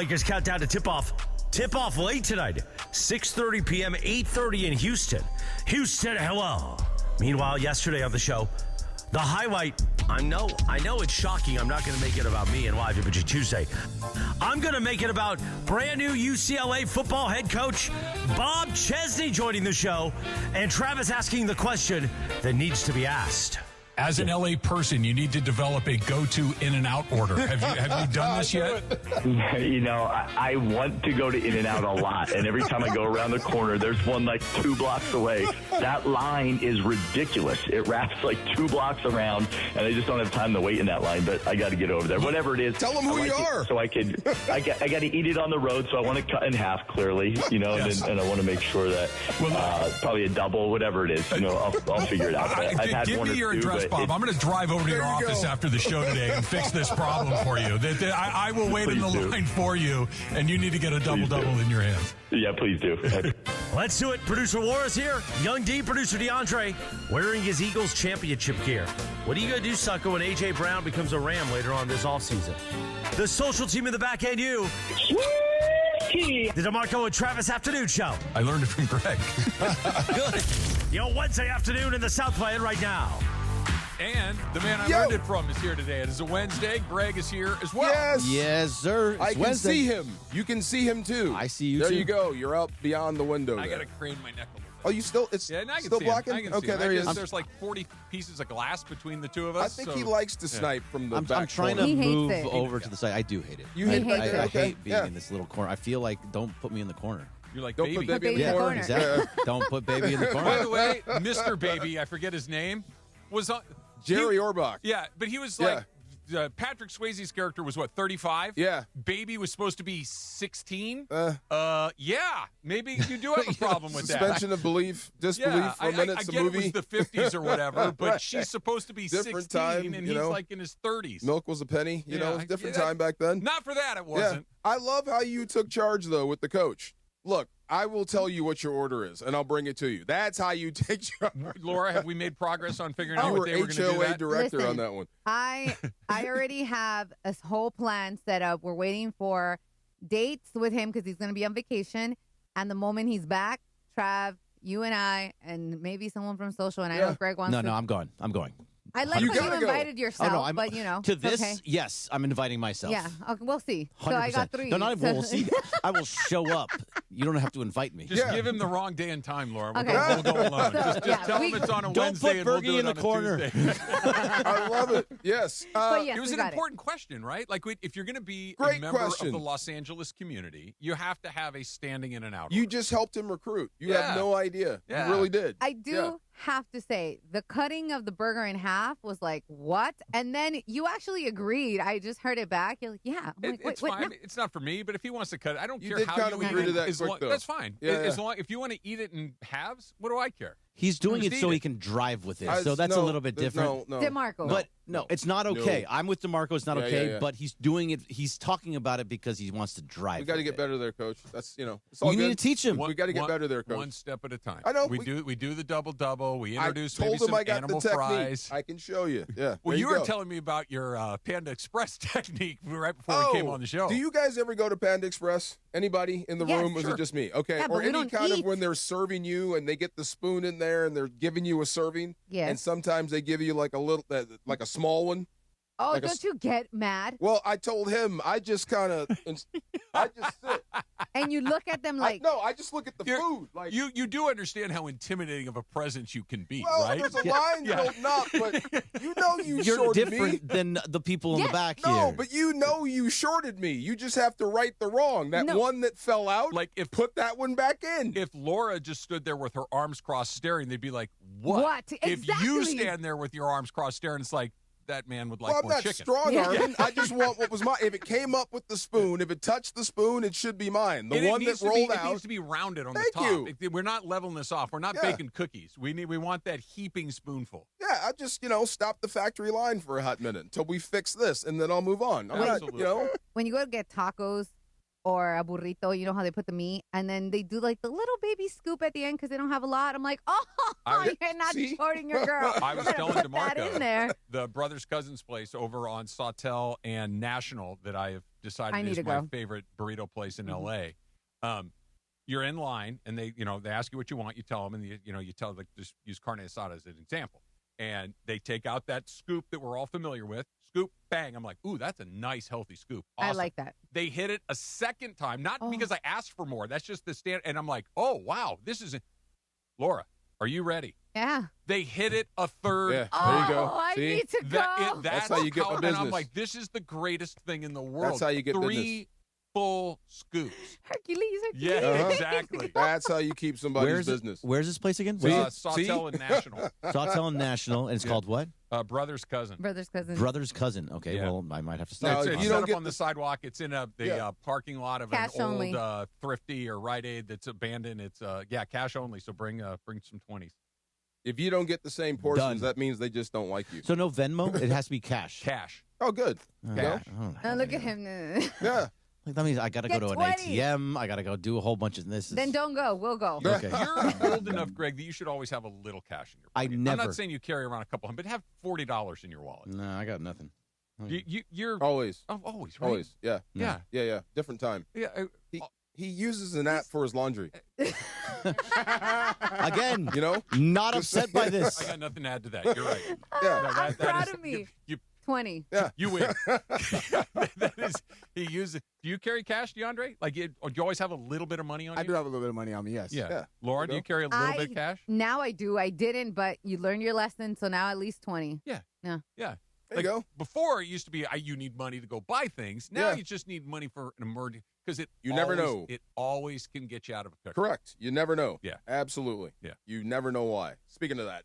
Lakers countdown to tip-off. Tip-off late tonight, 6:30 p.m., 8:30 in Houston. Houston, hello. Meanwhile, yesterday on the show, the highlight, I know it's shocking. I'm not going to make it about me and Live Imagery Tuesday. I'm going to make it about brand new UCLA football head coach Bob Chesney joining the show, and Travis asking the question that needs to be asked. As an LA person, you need to develop a go-to In-N-Out order. Have you done this yet? You know, I want to go to In-N-Out a lot, and every time I go around the corner, there's one like 2 blocks away. That line is ridiculous. It wraps like 2 blocks around, and I just don't have time to wait in that line, but I got to get over there. Whatever it is. Tell them who you are. So I got to eat it on the road, so I want to cut in half, clearly, you know, Yes. and I want to make sure that probably a double, whatever it is, you know, I'll figure it out. I've had Give one me or your two, address, but Bob. I'm going to drive over to your office after the show today and fix this problem for you. I will wait in the line for you, and you need to get a double-double in your hands. Yeah, please do. Let's do it. Producer Laura's here. Young D, producer DeAndre, wearing his Eagles championship gear. What are you going to do, sucker, when A.J. Brown becomes a Ram later on this offseason? The social team in the back and you. The DeMarco and Travis Afternoon Show. I learned it from Greg. Good. Yo, Wednesday afternoon in the Southland right now. And the man I learned it from is here today. It is a Wednesday. Greg is here as well. Yes, sir. I can Wednesday. see him. You can see him too. I see you there too. You go. You're up beyond the window. I there. got to crane my neck a little bit. Oh, you still? It's Yeah, and I can still see blocking. him. I can Okay, see him. there he is. There's like 40 pieces of glass between the two of I us. think so- he likes to snipe from the I'm back. trying to corner. He hates move it. over to the side. I do hate it. You hate hates it? it. I Okay. hate being Yeah. in this little corner. I feel like don't put me in the corner. You're like, Don't baby. put baby in baby the in the corner. corner. Exactly. Don't put baby in the corner. By the way, Mr. Baby, I forget his name, was on Jerry Orbach. Yeah, but he was Yeah. like Patrick Swayze's character was what, 35? Yeah. Baby was supposed to be 16. Yeah, maybe you do have a problem with that. Suspension of belief, disbelief Yeah, for a minute. I It's a get movie. it was the 50s or whatever, but Right. she's supposed to be Different 16, time, and you he's know. like in his 30s. Milk was a penny. You know, it was a different time back then. Not for that, it Yeah. wasn't. I love how you took charge though with the coach. Look, I will tell you what your order is, and I'll bring it to you. That's how you take charge. Laura, have we made progress on figuring out You what were they were going to do HOA that? director Listen. on that one. I already have a whole plan set up. We're waiting for dates with him because he's going to be on vacation. And the moment he's back, Trav, you and I, and maybe someone from social, and I know Yeah. if Greg wants No, to. no, I'm going. I'm going. I like You how you gotta go. invited yourself, I'm, but you know. to this, okay. yes, I'm inviting myself. Yeah, okay, we'll see. 100%. So I got 3. No, not even So- we'll see. I will show up. You don't have to invite me. Just Yeah. give him the wrong day and time, Laura. We'll, Okay. go, we'll go alone. So, Just yeah, tell we- him it's on a Don't Wednesday put and we'll Fergie do it in the on a corner. Tuesday. I love it. Yes. But yes, It was we an got important question, right? Like, if you're going to be Great a member question. of the Los Angeles community, you have to have a standing in and out. You order. just helped him recruit. You Yeah. have no idea. Yeah. You really did. I do Yeah. have to say, the cutting of the burger in half was like, what? And then you actually agreed. I just heard it back. You're like, yeah. I'm like, It's wait, fine. no. It's not for me, but if he wants to cut it, I don't You care did how kind you of eat agree it. to that As quick, long- though. That's fine. Yeah, As yeah. long if you want to eat it in halves, what do I care? He's doing Just it eat so it. he can drive with it. I- So that's a no, little bit different. No, DeMarco. But no, it's not okay. No. I'm with DeMarco. It's not Yeah, okay. yeah. But he's doing it. He's talking about it because he wants to drive. We got to with get it. better there, Coach. That's it's all You good. need to teach him. We gotta get better there, Coach. One step at a time. I know, We we- do the double. We I introduce told maybe him some I got animal the technique. fries. I can show you. Yeah. Well, there you were go. telling me about your Panda Express technique right before we came on the show. Do you guys ever go to Panda Express? Anybody in the Yes, room? Or is sure. it just me? Okay. Yeah, but or we any don't kind eat. of when they're serving you and they get the spoon in there and they're giving you a serving. Yes. And sometimes they give you like a little, like a small one. Oh, like a don't you get mad? Well, I told him I just kind of, I just sit. And you look at them like, No, I just look at the You're- food. Like, You do understand how intimidating of a presence you can be, well, right? there's a line building up, but you know you You're shorted different me. than the people in Yes. the back No, here. but you know you shorted me. You just have to right the wrong. That No. one that fell out, Like, if- put that one back in. If Laura just stood there with her arms crossed staring, they'd be like, what? What? If you Exactly. stand there with your arms crossed staring, it's like, that man would like Well, I'm more not chicken. strong Yeah. arming. I just want what was mine. If it came up with the spoon, if it touched the spoon, it should be mine. The And it one needs that to be- rolled It out. needs to be rounded on Thank the top. you. We're not leveling this off. We're not Yeah. baking cookies. We want that heaping spoonful. Yeah, I just stop the factory line for a hot minute until we fix this, and then I'll move on. I'm not, Absolutely. when you go to get tacos or a burrito, you know how they put the meat, and then they do like the little baby scoop at the end because they don't have a lot. I'm like, oh, you're not See? shorting your girl. I was You better telling put that DeMarco, in there. the brothers cousins place over on Sawtell and National that I have decided is my favorite burrito place in L.A. You're in line, and they ask you what you want. You tell them, and you tell them, just use carne asada as an example. And they take out that scoop that we're all familiar with. Scoop, bang. I'm like, ooh, that's a nice, healthy scoop. Awesome. I like that. They hit it a second time, not because I asked for more. That's just the stand. And I'm like, oh, wow, this is Laura, are you ready? Yeah. They hit it a third. Yeah, there you go. I need to go. That's how you get my business. And I'm like, this is the greatest thing in the world. That's how you get Three full scoops. Hercules. Yeah, exactly. That's how you keep somebody's business. Where's this place again? Sawtell and National. Sawtell and National, and it's called what? Brother's Cousin. Brother's cousin. Brother's Cousin. Okay, Yeah. well, I might have to No, start. it's set up on the sidewalk. It's in the parking lot of Cash an old only. Thrifty or Rite Aid that's abandoned. It's cash only. So bring some 20s. If you don't get the same portions, Done. that means they just don't like you. So no Venmo? It has to be cash. Cash. Oh, good. Cash. Oh, look at him. Yeah. Like, that means I got to go Get to an 20. ATM. I got to go do a whole bunch of this. Then don't go. We'll go. Okay. You're old enough, Greg, that you should always have a little cash in your I pocket. I'm never. not saying you carry around a couple hundred, but have $40 in your wallet. No, I got nothing. You're Always. always right. Always. Yeah. Yeah. Yeah. Different time. Yeah. He uses an app for his laundry. Again, not Just upset by I this. got nothing to add to that. You're right. Yeah. No, I'm proud of me. You 20. Yeah. You win. That is, he uses. Do you carry cash, DeAndre? Like, do you always have a little bit of money on you? I do have a little bit of money on me, yes. Yeah. Yeah. Laura, do you carry a little bit of cash? Now I do. I didn't, but you learned your lesson, so now at least 20. Yeah. Yeah. Yeah. There you go. Before, it used to be you need money to go buy things. Now Yeah. you just need money for an emergency because You never know. It always can get you out of a pickle. Correct. You never know. Yeah. Absolutely. Yeah. You never know why. Speaking of that,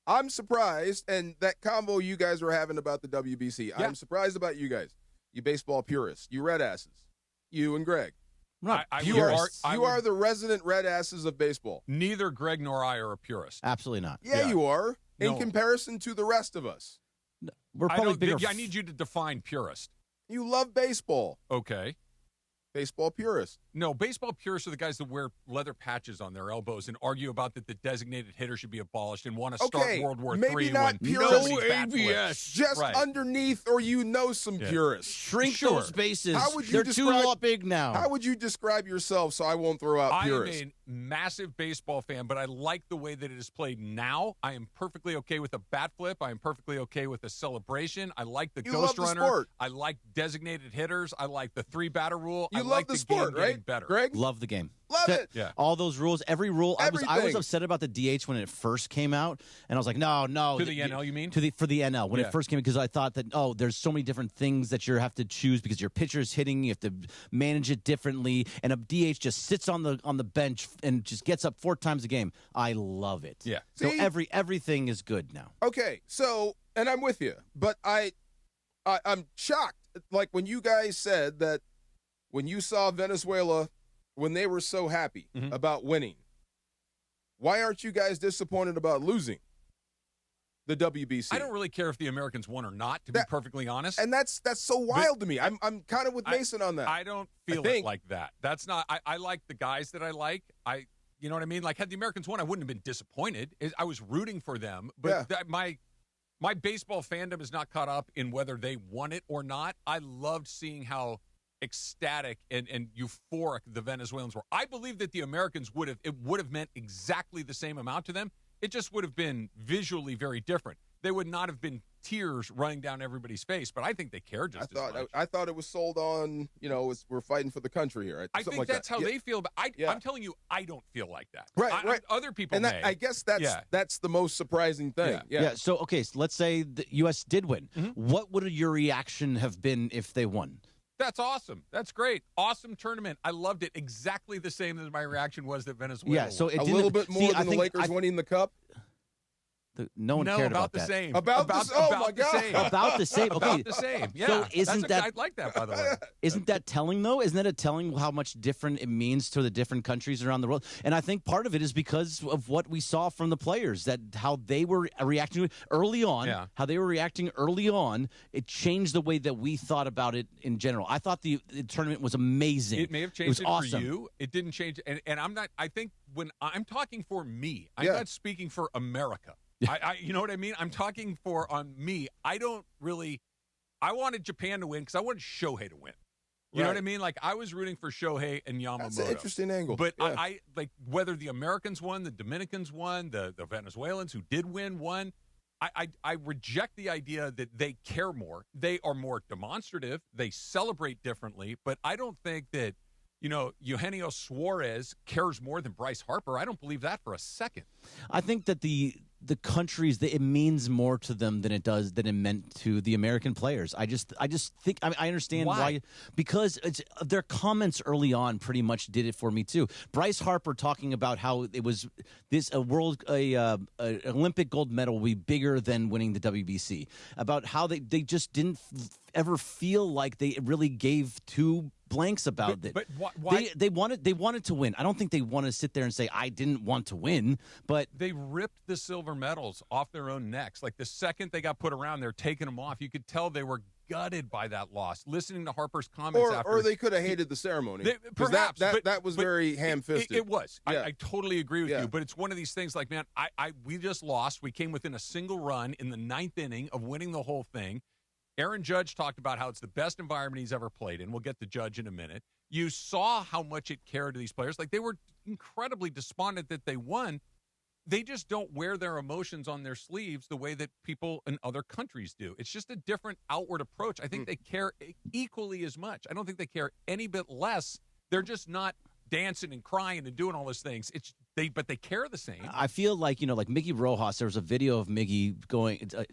I'm surprised, and that combo you guys were having about the WBC, Yeah. I'm surprised about you guys. You baseball purists. You red asses. You and Greg. You are the resident red asses of baseball. Neither Greg nor I are a purist. Absolutely not. Yeah, Yeah. you are. In No. comparison to the rest of us. We're probably bigger. I need you to define purist. You love baseball. Okay. Baseball purist. No, baseball purists are the guys that wear leather patches on their elbows and argue about that the designated hitter should be abolished and want to start Okay, World War maybe III not when purists. somebody's bat flips. Just Right. underneath, or some Yeah. purists. Shrink Sure. those bases. How would you They're too describe- big now. How would you describe yourself so I won't throw out I am purist? a massive baseball fan, but I like the way that it is played now. I am perfectly okay with a bat flip. I am perfectly okay with a celebration. I like the You ghost love the runner. sport. I like designated hitters. I like the 3-batter rule. You I love like the game sport, getting right? better. Greg? Love the game. Love it. Yeah. All those rules, every rule. I was Everything. upset about the DH when it first came out, and I was like, no. To the NL, you mean? For the NL when Yeah. it first came, because I thought that there's so many different things that you have to choose because your pitcher's hitting, you have to manage it differently, and a DH just sits on the bench and just gets up 4 times a game. I love it. Yeah. So See? everything is good now. Okay, so, and I'm with you, but I'm shocked. Like when you guys said that when you saw Venezuela, when they were so happy Mhm. about winning, why aren't you guys disappointed about losing the WBC? I don't really care if the Americans won or not, to be perfectly honest. And that's so wild to me. I'm kind of with Mason on that. I don't feel it like that. That's not. I like the guys that I like. You know what I mean? Like, had the Americans won, I wouldn't have been disappointed. I was rooting for them, but my baseball fandom is not caught up in whether they won it or not. I loved seeing how ecstatic and euphoric the Venezuelans were. I believe that the Americans would have meant exactly the same amount to them. It just would have been visually very different. They would not have been tears running down everybody's face, but I think they cared just as much. I thought it was sold on, we're fighting for the country here. I think that's how they feel. But I'm telling you, I don't feel like that. Right. Other people and may. I guess that's the most surprising thing. Yeah. So, okay, so let's say the U.S. did win. What would your reaction have been if they won? That's awesome. That's great. Awesome tournament. I loved it. Exactly the same as my reaction was that Venezuela Yeah, so won. it A little bit more than the Lakers winning the cup? No one cared about the that. same. About the same. About the same. Okay. About the same. Yeah. So isn't that I like that, by the way. Isn't that telling, though? Isn't that a telling how much different it means to the different countries around the world? And I think part of it is because of what we saw from the players, that how they were reacting early on, how they were reacting early on, it changed the way that we thought about it in general. I thought the tournament was amazing. It may have changed it was awesome. for you. It didn't change. And I'm not, I think when I'm talking for me, I'm not speaking for America. You know what I mean? I'm talking on me. I don't really I wanted Japan to win because I wanted Shohei to win. You know what I mean? Like, I was rooting for Shohei and Yamamoto. That's an interesting angle. But I like whether the Americans won, the Dominicans won, the Venezuelans who did win won. I reject the idea that they care more. They are more demonstrative. They celebrate differently. But I don't think that, Eugenio Suarez cares more than Bryce Harper. I don't believe that for a second. I think that the countries, that it means more to them than it meant to the American players. I just think I understand why because their comments early on pretty much did it for me too. Bryce Harper talking about how it was Olympic gold medal will be bigger than winning the WBC. About how they just didn't ever feel like they really gave two blanks about it. But why? They wanted to win. I don't think they want to sit there and say I didn't want to win, but they ripped the silver medals off their own necks. Like the second they got put around, they're taking them off. You could tell they were gutted by that loss. Listening to Harper's comments or they could have hated the ceremony. Perhaps that was very ham-fisted. It was. Yeah. I totally agree with you. But it's one of these things. Like, man, we just lost. We came within a single run in the 9th inning of winning the whole thing. Aaron Judge talked about how it's the best environment he's ever played in. We'll get to Judge in a minute. You saw how much it cared to these players. Like, they were incredibly despondent that they won. They just don't wear their emotions on their sleeves the way that people in other countries do. It's just a different outward approach. I think they care equally as much. I don't think they care any bit less. They're just not dancing and crying and doing all those things. But they care the same. I feel like like Mickey Rojas. There was a video of Mickey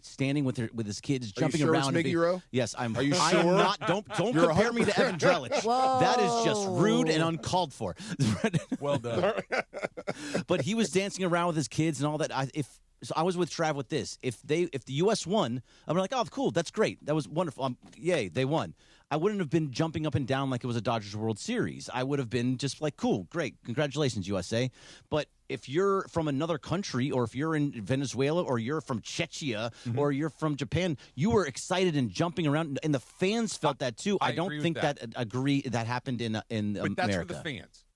standing with his kids, jumping around. Mickey Ro? Yes, I'm. Are you I sure? am not. Don't compare me to Evan Drellich. Whoa. That is just rude and uncalled for. Well done. But he was dancing around with his kids and all that. So I was with Trav with this. If the U.S. won, I'm like, oh, cool, that's great. That was wonderful. Yay, they won. I wouldn't have been jumping up and down like it was a Dodgers World Series. I would have been just like, cool, great, congratulations, USA. But if you're from another country, or if you're in Venezuela, or you're from Czechia, or you're from Japan, you were excited and jumping around, and the fans felt that too. I don't think that happened in America. But that's for the fans.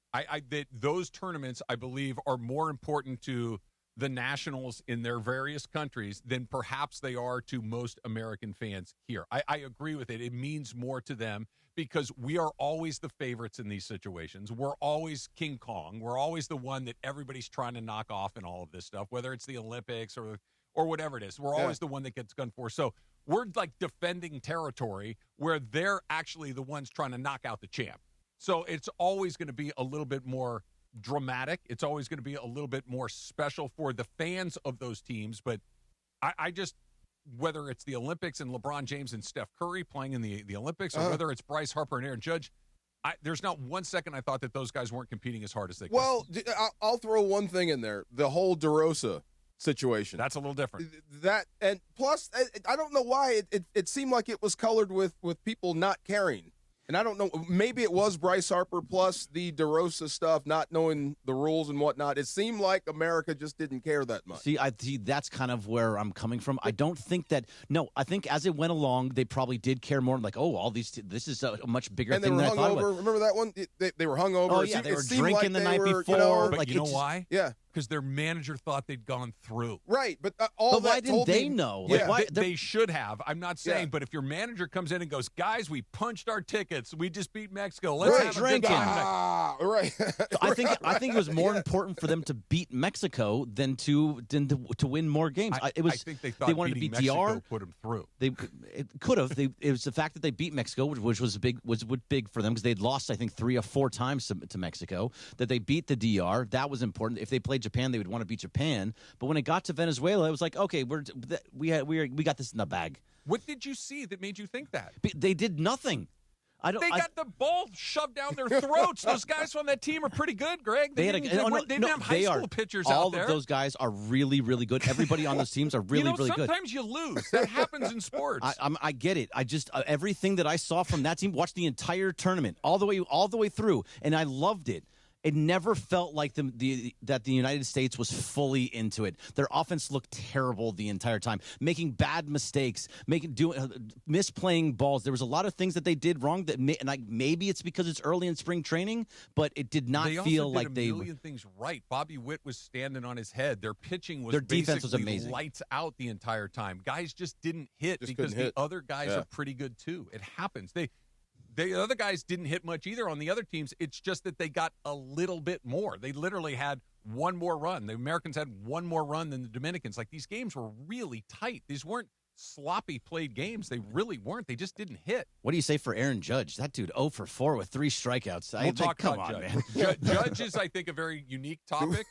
Those tournaments, I believe, are more important to the nationals in their various countries than perhaps they are to most American fans here. I agree with it. It means more to them because we are always the favorites in these situations. We're always King Kong. We're always the one that everybody's trying to knock off in all of this stuff, whether it's the Olympics or whatever it is. We're always the one that gets gunned for. So we're like defending territory where they're actually the ones trying to knock out the champ. So it's always going to be a little bit more dramatic. It's always going to be a little bit more special for the fans of those teams. But I just, whether it's the Olympics and LeBron James and Steph Curry playing in the Olympics, or whether it's Bryce Harper and Aaron Judge, there's not one second I thought that those guys weren't competing as hard as they could. Well, I'll throw one thing in there. The whole DeRosa situation. That's a little different. That, and plus, I don't know why it seemed like it was colored with people not caring. And I don't know, maybe it was Bryce Harper plus the DeRosa stuff, not knowing the rules and whatnot. It seemed like America just didn't care that much. See, that's kind of where I'm coming from. I don't think that. No, I think as it went along, they probably did care more. Like, oh, all these. This is a much bigger thing than I thought. Remember that one? They were hungover. Oh yeah, they were drinking the night before. But you know why? Yeah. Because their manager thought they'd gone through. Right, but why didn't they know? Like, why, they should have. I'm not saying, but if your manager comes in and goes, guys, we punched our tickets. We just beat Mexico. Let's have a good time. Right. I think it was more important for them to beat Mexico than to win more games. I think they thought they wanted to beat Mexico DR. Put them through. It could have. It was the fact that they beat Mexico, which was big for them because they'd lost, I think, 3 or 4 times to Mexico. That they beat the DR, that was important. If they played Japan, they would want to beat Japan. But when it got to Venezuela, it was like, okay, we got this in the bag. What did you see that made you think that? They did nothing. They got the ball shoved down their throats. Those guys on that team are pretty good, Greg. They didn't have high school pitchers out there. All of those guys are really, really good. Everybody on those teams are really, really good. Sometimes you lose. That happens in sports. I get it. I just everything that I saw from that team, watched the entire tournament all the way through, and I loved it. It never felt like that the United States was fully into it. Their offense looked terrible the entire time, making bad mistakes, misplaying balls. There was a lot of things that they did wrong. Maybe it's because it's early in spring training, but it did not feel like they. They also did a million things right. Bobby Witt was standing on his head. Their pitching was their defense was amazing, lights out the entire time. Guys just didn't hit because the other guys are pretty good too. It happens. The other guys didn't hit much either on the other teams. It's just that they got a little bit more. They literally had one more run. The Americans had one more run than the Dominicans. Like, these games were really tight. These weren't sloppy played games. They really weren't. They just didn't hit. What do you say for Aaron Judge? That dude 0 for 4 with 3 strikeouts. We'll talk about Judge. Judge is, I think, a very unique topic.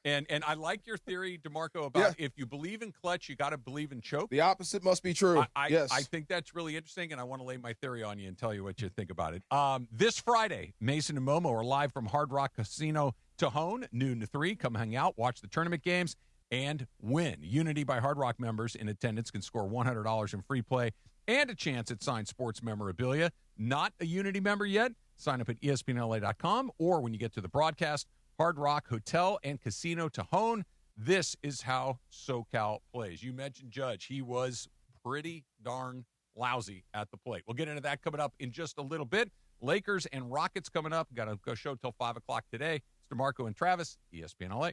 And I like your theory, DeMarco, about if you believe in clutch, you got to believe in choke. The opposite must be true. Yes. I think that's really interesting, and I want to lay my theory on you and tell you what you think about it. This Friday, Mason and Momo are live from Hard Rock Casino Tejon, noon to 3. Come hang out, watch the tournament games, and win. Unity by Hard Rock members in attendance can score $100 in free play and a chance at signed sports memorabilia. Not a Unity member yet? Sign up at ESPNLA.com, or when you get to the broadcast, Hard Rock Hotel and Casino Tejon. This is how SoCal plays. You mentioned Judge. He was pretty darn lousy at the plate. We'll get into that coming up in just a little bit. Lakers and Rockets coming up. Got to go show till 5 o'clock today. It's DeMarco and Travis, ESPN LA.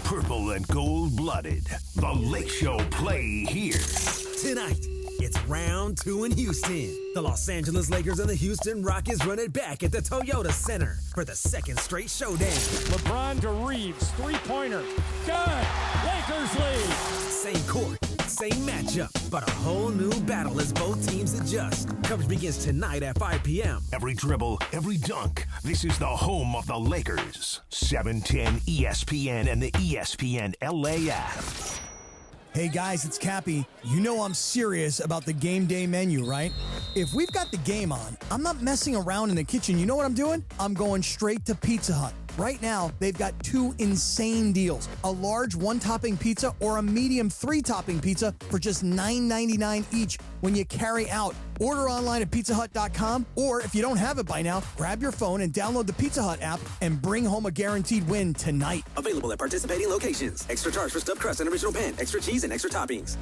Purple and gold-blooded. The Lake Show play here. Tonight, it's round 2 in Houston. The Los Angeles Lakers and the Houston Rockets run it back at the Toyota Center for the second straight showdown. LeBron to Reeves, three-pointer. Good. Lakers lead. Same court, same matchup, but a whole new battle as both teams adjust. Coverage begins tonight at 5 p.m. Every dribble, every dunk. This is the home of the Lakers. 710 ESPN and the ESPN LA app. Hey guys, it's Cappy. You know I'm serious about the game day menu, right? If we've got the game on, I'm not messing around in the kitchen. You know what I'm doing? I'm going straight to Pizza Hut. Right now, they've got 2 insane deals. A large 1-topping pizza or a medium 3-topping pizza for just $9.99 each when you carry out. Order online at pizzahut.com, or if you don't have it by now, grab your phone and download the Pizza Hut app and bring home a guaranteed win tonight. Available at participating locations. Extra charge for stuffed crust and original pan, extra cheese, and extra toppings.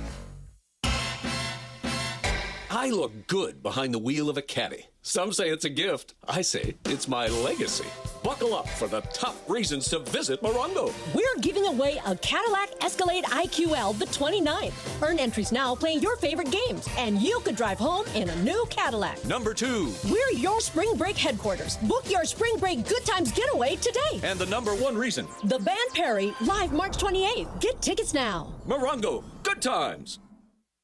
I look good behind the wheel of a caddy. Some say it's a gift. I say it's my legacy. Buckle up for the top reasons to visit Morongo. We're giving away a Cadillac Escalade IQL the 29th. Earn entries now playing your favorite games, and you could drive home in a new Cadillac. Number 2. We're your spring break headquarters. Book your spring break good times getaway today. And the number 1 reason. The Band Perry, live March 28th. Get tickets now. Morongo, good times.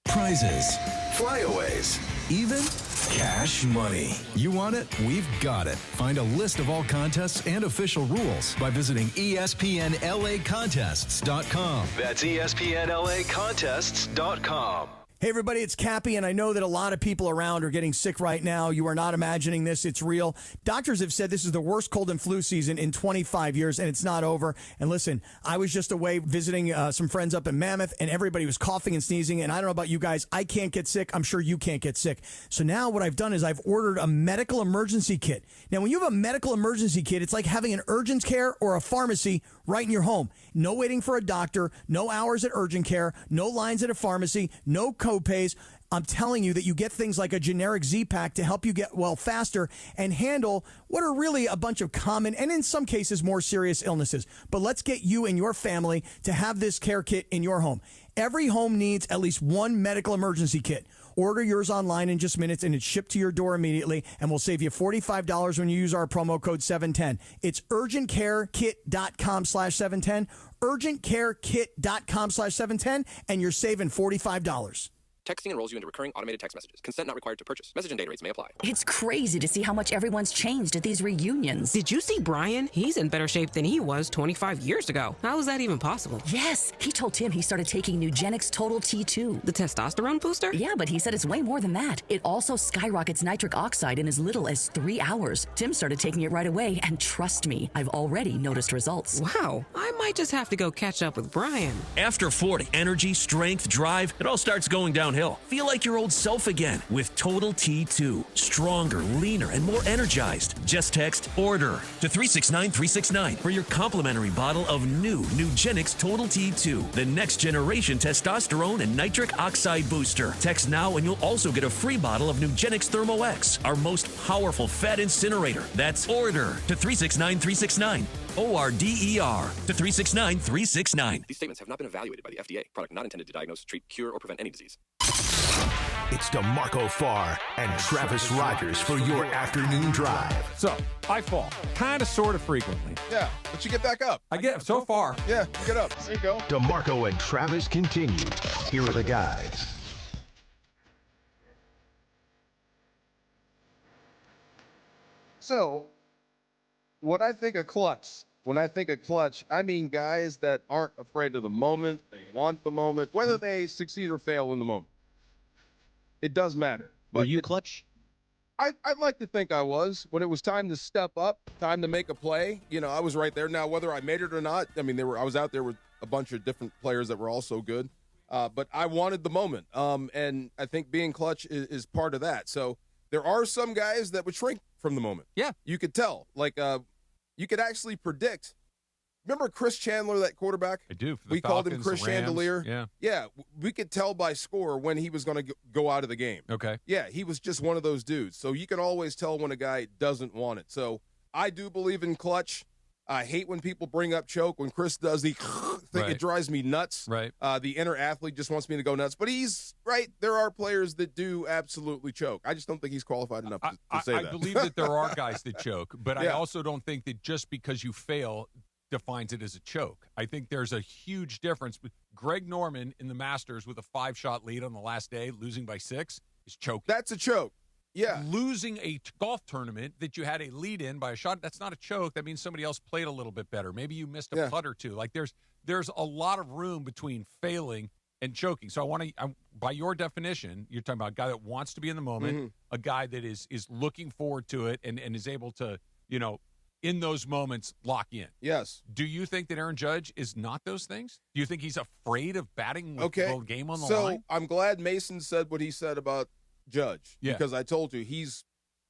Prizes, flyaways, even cash money. You want it? We've got it. Find a list of all contests and official rules by visiting ESPNLAcontests.com. That's ESPNLAcontests.com. Hey everybody, it's Cappy, and I know that a lot of people around are getting sick right now. You are not imagining this. It's real. Doctors have said this is the worst cold and flu season in 25 years, and it's not over. And listen, I was just away visiting some friends up in Mammoth, and everybody was coughing and sneezing, and I don't know about you guys. I can't get sick. I'm sure you can't get sick. So now what I've done is I've ordered a medical emergency kit. Now, when you have a medical emergency kit, it's like having an urgent care or a pharmacy right in your home. No waiting for a doctor, no hours at urgent care, no lines at a pharmacy, no co-pays. I'm telling you that you get things like a generic Z-Pack to help you get well faster and handle what are really a bunch of common and in some cases more serious illnesses. But let's get you and your family to have this care kit in your home. Every home needs at least one medical emergency kit. Order yours online in just minutes, and it's shipped to your door immediately, and we'll save you $45 when you use our promo code 710. It's urgentcarekit.com/710, urgentcarekit.com/710, and you're saving $45. Texting enrolls you into recurring automated text messages. Consent not required to purchase. Message and data rates may apply. It's crazy to see how much everyone's changed at these reunions. Did you see Brian? He's in better shape than he was 25 years ago. How is that even possible? Yes. He told Tim he started taking Nugenix Total T2. The testosterone booster? Yeah, but he said it's way more than that. It also skyrockets nitric oxide in as little as 3 hours. Tim started taking it right away, and trust me, I've already noticed results. Wow. I might just have to go catch up with Brian. After 40, energy, strength, drive, it all starts going downhill downhill. Feel like your old self again with Total T2. Stronger, leaner, and more energized. Just text ORDER to 369-369 for your complimentary bottle of new Nugenix Total T2, the next generation testosterone and nitric oxide booster. Text now and you'll also get a free bottle of Nugenix Thermo X, our most powerful fat incinerator. That's ORDER to 369-369. ORDER to 369-369. These statements have not been evaluated by the FDA. Product not intended to diagnose, treat, cure, or prevent any disease. It's DeMarco Farr and Travis Rogers for your afternoon drive. So, I fall. Kind of, sort of frequently. Yeah, but you get back up. I get so far. Yeah, you get up. There you go. DeMarco and Travis continue. Here are the guys. So, when I think of clutch, I mean guys that aren't afraid of the moment. They want the moment, whether they succeed or fail in the moment. It does matter. Were you clutch? I'd like to think I was. When it was time to step up, time to make a play, I was right there. Now, whether I made it or not, I mean, I was out there with a bunch of different players that were also good. But I wanted the moment. And I think being clutch is part of that. So there are some guys that would shrink from the moment. Yeah. You could tell. Like, you could actually predict. Remember Chris Chandler, that quarterback? I do. We called him Chris Chandelier. Yeah. Yeah. We could tell by score when he was going to go out of the game. Okay. Yeah. He was just one of those dudes. So you can always tell when a guy doesn't want it. So I do believe in clutch. I hate when people bring up choke. When Chris does the thing, Right. It drives me nuts. Right. The inner athlete just wants me to go nuts. But he's right. There are players that do absolutely choke. I just don't think he's qualified enough to say that. I believe that there are guys that choke, but I Yeah. also don't think that just because you fail defines it as a choke. I think there's a huge difference. Greg Norman in the Masters with a 5-shot lead on the last day, losing by 6, is choking. That's a choke. Yeah. Losing a golf tournament that you had a lead in by a shot, that's not a choke. That means somebody else played a little bit better. Maybe you missed a putt or two. Like there's a lot of room between failing and choking. So by your definition, you're talking about a guy that wants to be in the moment, a guy that is looking forward to it and is able to, in those moments, lock in. Yes. Do you think that Aaron Judge is not those things? Do you think he's afraid of batting with the game on the line? So I'm glad Mason said what he said about Judge. Yeah. Because I told you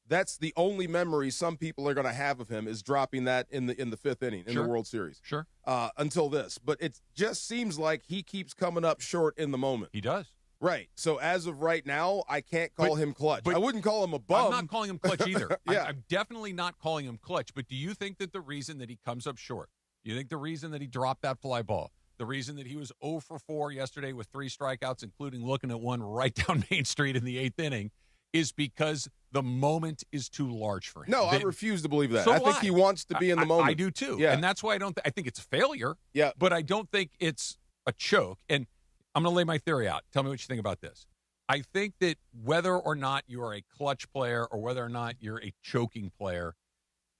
that's the only memory some people are going to have of him is dropping that in the fifth inning in the World Series. Sure. Until this. But it just seems like he keeps coming up short in the moment. He does. Right. So as of right now, I can't call him clutch. I wouldn't call him a bum. I'm not calling him clutch either. Yeah. I'm definitely not calling him clutch. But do you think that the reason that he comes up short, you think the reason that he dropped that fly ball, the reason that he was 0 for 4 yesterday with 3 strikeouts, including looking at one right down Main Street in the 8th inning, is because the moment is too large for him? No, I refuse to believe that. So I think he wants to be in the moment. I do too. Yeah. And that's why I think it's failure. Yeah. But I don't think it's a choke. And I'm going to lay my theory out. Tell me what you think about this. I think that whether or not you are a clutch player or whether or not you're a choking player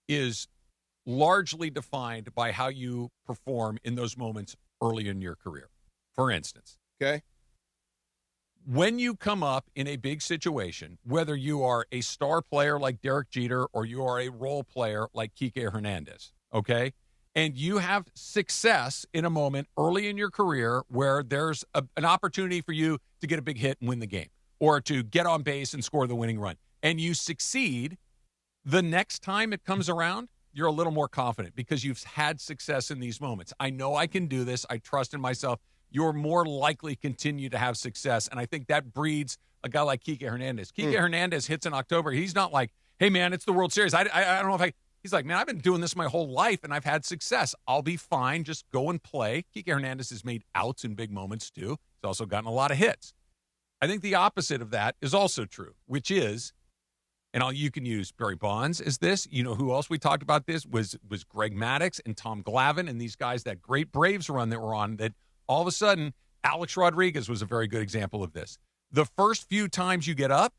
is largely defined by how you perform in those moments early in your career. For instance, okay, when you come up in a big situation, whether you are a star player like Derek Jeter or you are a role player like Kike Hernandez, okay, and you have success in a moment early in your career where there's an opportunity for you to get a big hit and win the game or to get on base and score the winning run, and you succeed, the next time it comes around, you're a little more confident because you've had success in these moments. I know I can do this. I trust in myself. You're more likely to continue to have success, and I think that breeds a guy like Kike Hernandez. Kike Hernandez hits in October. He's not like, hey, man, it's the World Series. I don't know if he's like, man, I've been doing this my whole life, and I've had success. I'll be fine. Just go and play. Kike Hernandez has made outs in big moments, too. He's also gotten a lot of hits. I think the opposite of that is also true, which is, and you can use Barry Bonds as this. You know who else we talked about this was Greg Maddux and Tom Glavine and these guys, that great Braves run that were on, that all of a sudden, Alex Rodriguez was a very good example of this. The first few times you get up,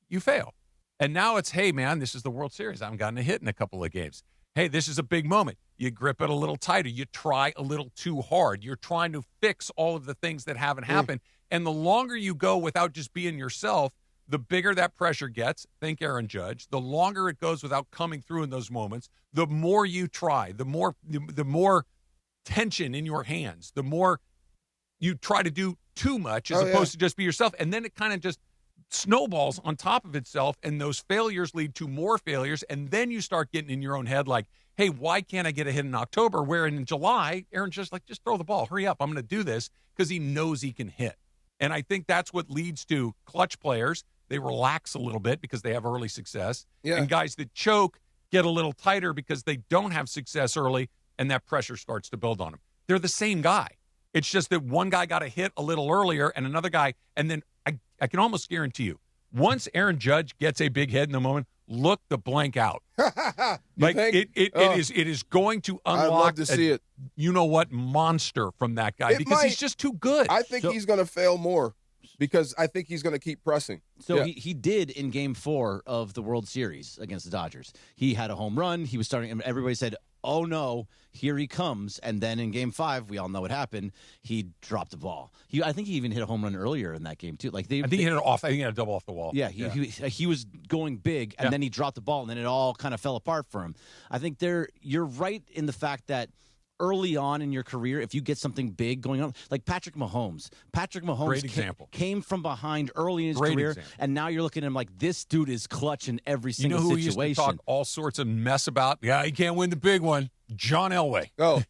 you fail. And now it's, hey, man, this is the World Series. I haven't gotten a hit in a couple of games. Hey, this is a big moment. You grip it a little tighter. You try a little too hard. You're trying to fix all of the things that haven't happened. And the longer you go without just being yourself, the bigger that pressure gets. Think Aaron Judge. The longer it goes without coming through in those moments, the more you try, the more tension in your hands, the more you try to do too much as opposed to just be yourself. And then it kind of just snowballs on top of itself, and those failures lead to more failures. And then you start getting in your own head like, hey, why can't I get a hit in October? Where in July, Aaron's just like, just throw the ball. Hurry up. I'm going to do this because he knows he can hit. And I think that's what leads to clutch players. They relax a little bit because they have early success. Yeah. And guys that choke get a little tighter because they don't have success early, and that pressure starts to build on them. They're the same guy. It's just that one guy got a hit a little earlier and another guy, and then I can almost guarantee you, once Aaron Judge gets a big hit in the moment, look the blank out. Like it is going to unlock. I'd love to see it. You know what, monster from that guy because he's just too good. I think he's going to fail more because I think he's going to keep pressing. So he did in Game 4 of the World Series against the Dodgers. He had a home run. He was starting, and everybody said, oh no, here he comes. And then in Game 5, we all know what happened. He dropped the ball. I think he even hit a home run earlier in that game too. Like I think he hit it off. I think he had a double off the wall. Yeah, he was going big, and then he dropped the ball, and then it all kind of fell apart for him. I think you're right in the fact that early on in your career, if you get something big going on, like Patrick Mahomes. Great example. Came from behind early in his career, and now you're looking at him like, this dude is clutch in every single situation. You know who used to talk all sorts of mess about? Yeah, he can't win the big one. John Elway. Oh.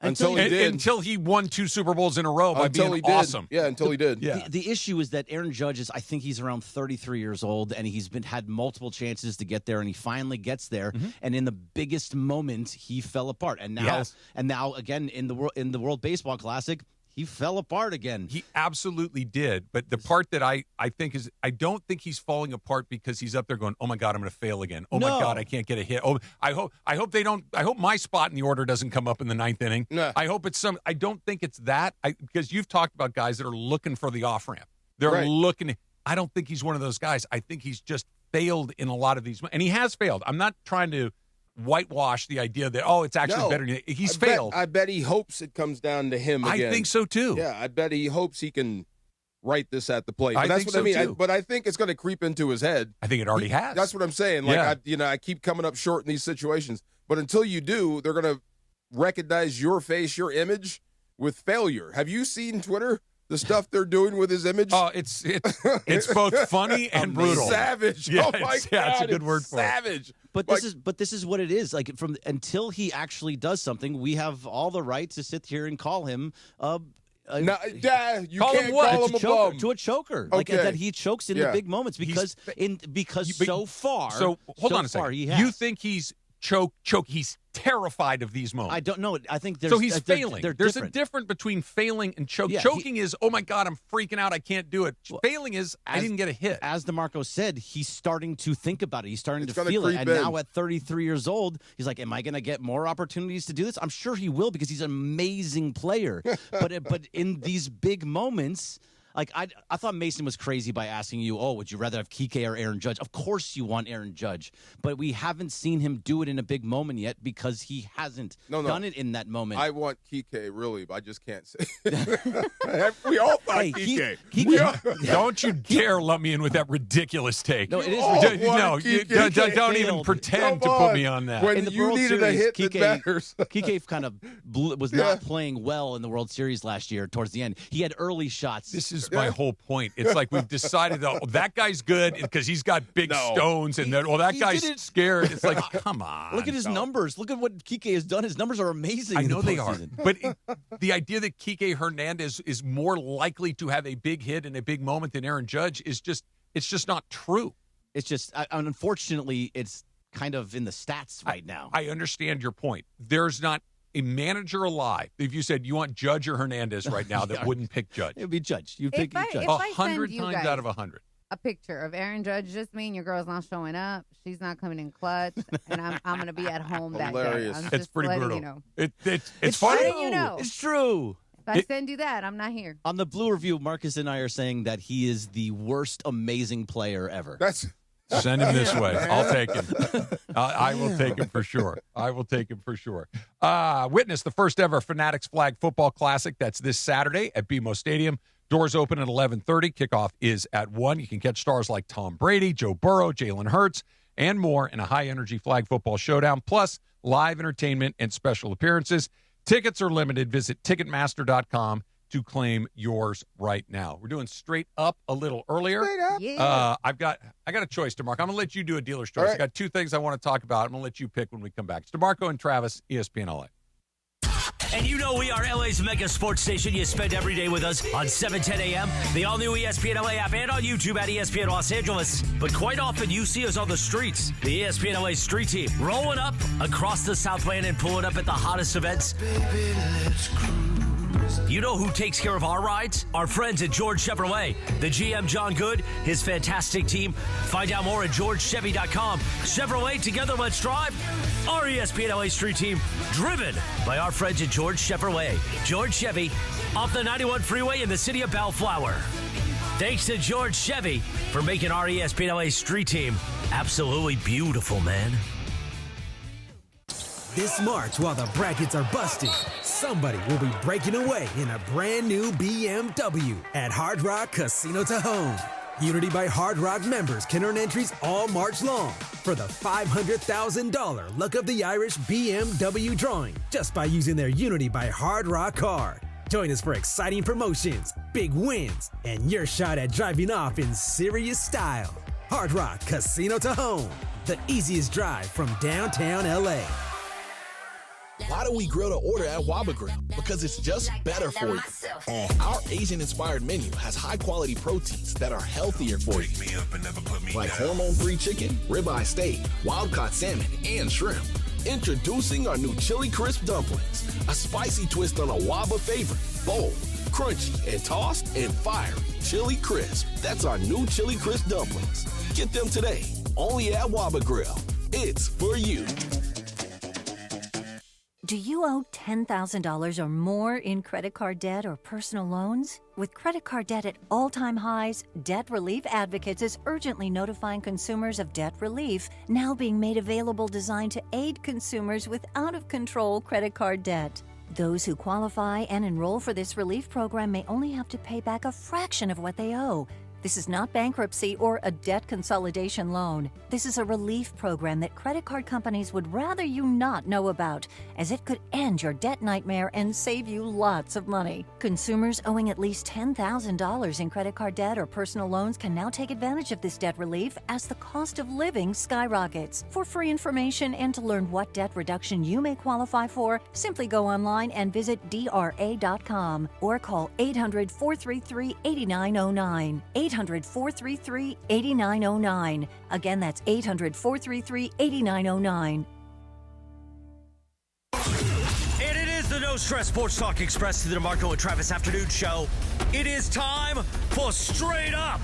Until he did. Until he won 2 Super Bowls in a row by being awesome. Yeah, until he did. Yeah. The issue is that Aaron Judge I think he's around 33 years old, and he's had multiple chances to get there, and he finally gets there. Mm-hmm. And in the biggest moment, he fell apart. And now again in the World Baseball Classic, he fell apart again. He absolutely did. But the part that I think is, I don't think he's falling apart because he's up there going, oh my God, I'm going to fail again. Oh my God, I can't get a hit. Oh, I hope they don't. I hope my spot in the order doesn't come up in the 9th inning. No. I hope it's I don't think it's that. Because you've talked about guys that are looking for the off ramp. They're looking. I don't think he's one of those guys. I think he's just failed in a lot of these, and he has failed. I'm not trying to whitewash the idea that it's actually better. He's failed. I bet he hopes it comes down to him again. I think so too. Yeah, I bet he hopes he can write this at the plate. But that's what so I mean. too. But I think it's going to creep into his head. I think it already has. That's what I'm saying. Like I keep coming up short in these situations. But until you do, they're going to recognize your face, your image with failure. Have you seen Twitter? The stuff they're doing with his image? Oh, it's both funny and brutal. Savage. Yeah, oh my God, that's a good word for savage. But this is what it is. Like until he actually does something, we have all the right to sit here and call him you call can't him call him a bum. To a choker. Like that he chokes in the big moments because so far. So hold on a second. He has. You think he's choke? He's terrified of these moments. I don't know. I think there's so he's failing. There's different. a difference between failing and choke. Yeah, choking is, oh my God, I'm freaking out. I can't do it. Failing is, I didn't get a hit. As DeMarco said, he's starting to think about it. He's starting to feel it. And now at 33 years old, he's like, am I going to get more opportunities to do this? I'm sure he will because he's an amazing player. but in these big moments, like I thought Mason was crazy by asking you, would you rather have Kike or Aaron Judge? Of course you want Aaron Judge, but we haven't seen him do it in a big moment yet because he hasn't done it in that moment. I want Kike, really, but I just can't say. We all thought Kike. Don't you dare lump me in with that ridiculous take. No, it is ridiculous. Don't even pretend to put me on that. When you needed a hit that matters. Kike kind of was not playing well in the World Series last year towards the end. He had early shots. This is my whole point. It's like we've decided that guy's good because he's got big stones, and that guy's scared. It's like, come on. Look at his numbers. Look at what Kike has done. His numbers are amazing. I know they are. But the idea that Kike Hernandez is more likely to have a big hit in a big moment than Aaron Judge it's just not true. It's just, unfortunately, it's kind of in the stats right now. I understand your point. There's not a manager alive. If you said you want Judge or Hernandez right now, that wouldn't pick Judge. It would be Judge. You pick Judge. 100 times out of 100. A picture of Aaron Judge just mean your girl's not showing up. She's not coming in clutch, and I'm going to be at home that day. It's pretty brutal. You know. It's funny. You know. It's true. If I send you that, I'm not here. On the Blue Review, Marcus and I are saying that he is the worst amazing player ever. Send him this way. I'll take him. I will take him for sure. Witness the first ever Fanatics Flag Football Classic. That's this Saturday at BMO Stadium. Doors open at 11:30. Kickoff is at 1. You can catch stars like Tom Brady, Joe Burrow, Jalen Hurts, and more in a high-energy flag football showdown, plus live entertainment and special appearances. Tickets are limited. Visit Ticketmaster.com to claim yours right now. We're doing straight up a little earlier. Straight up. Yeah. I got a choice, DeMarco. I'm going to let you do a dealer's choice. Right. I got two things I want to talk about. I'm going to let you pick when we come back. It's DeMarco and Travis, ESPN LA. And you know we are LA's mega sports station. You spend every day with us on 710 a.m., the all-new ESPN LA app, and on YouTube at ESPN Los Angeles. But quite often you see us on the streets. The ESPN LA street team rolling up across the Southland and pulling up at the hottest events. Baby, let's cruise. You know who takes care of our rides? Our friends at George Chevrolet. The GM, John Good, his fantastic team. Find out more at georgechevy.com. Chevrolet, together let's drive. Our ESPN LA street team, driven by our friends at George Chevrolet. George Chevy, off the 91 freeway in the city of Bellflower. Thanks to George Chevy for making our ESPN LA street team absolutely beautiful, man. This March, while the brackets are busted, somebody will be breaking away in a brand new BMW at Hard Rock Casino Tahoe. Unity by Hard Rock members can earn entries all March long for the $500,000 Luck of the Irish BMW drawing just by using their Unity by Hard Rock card. Join us for exciting promotions, big wins, and your shot at driving off in serious style. Hard Rock Casino Tahoe, the easiest drive from downtown LA. Why do we grill to order at Waba Grill? Because it's just better for you. Our Asian-inspired menu has high-quality proteins that are healthier for you. Like hormone-free chicken, ribeye steak, wild-caught salmon, and shrimp. Introducing our new Chili Crisp dumplings. A spicy twist on a Waba favorite. Bold, crunchy, and tossed, and fiery. Chili Crisp. That's our new Chili Crisp dumplings. Get them today. Only at Waba Grill. It's for you. Do you owe $10,000 or more in credit card debt or personal loans? With credit card debt at all-time highs, Debt Relief Advocates is urgently notifying consumers of debt relief, now being made available designed to aid consumers with out-of-control credit card debt. Those who qualify and enroll for this relief program may only have to pay back a fraction of what they owe. This is not bankruptcy or a debt consolidation loan. This is a relief program that credit card companies would rather you not know about, as it could end your debt nightmare and save you lots of money. Consumers owing at least $10,000 in credit card debt or personal loans can now take advantage of this debt relief as the cost of living skyrockets. For free information and to learn what debt reduction you may qualify for, simply go online and visit DRA.com or call 800-433-8909. 800-433-8909. Again, that's 800-433-8909. And it is the No Stress Sports Talk Express to the DeMarco and Travis Afternoon Show. It is time for Straight Up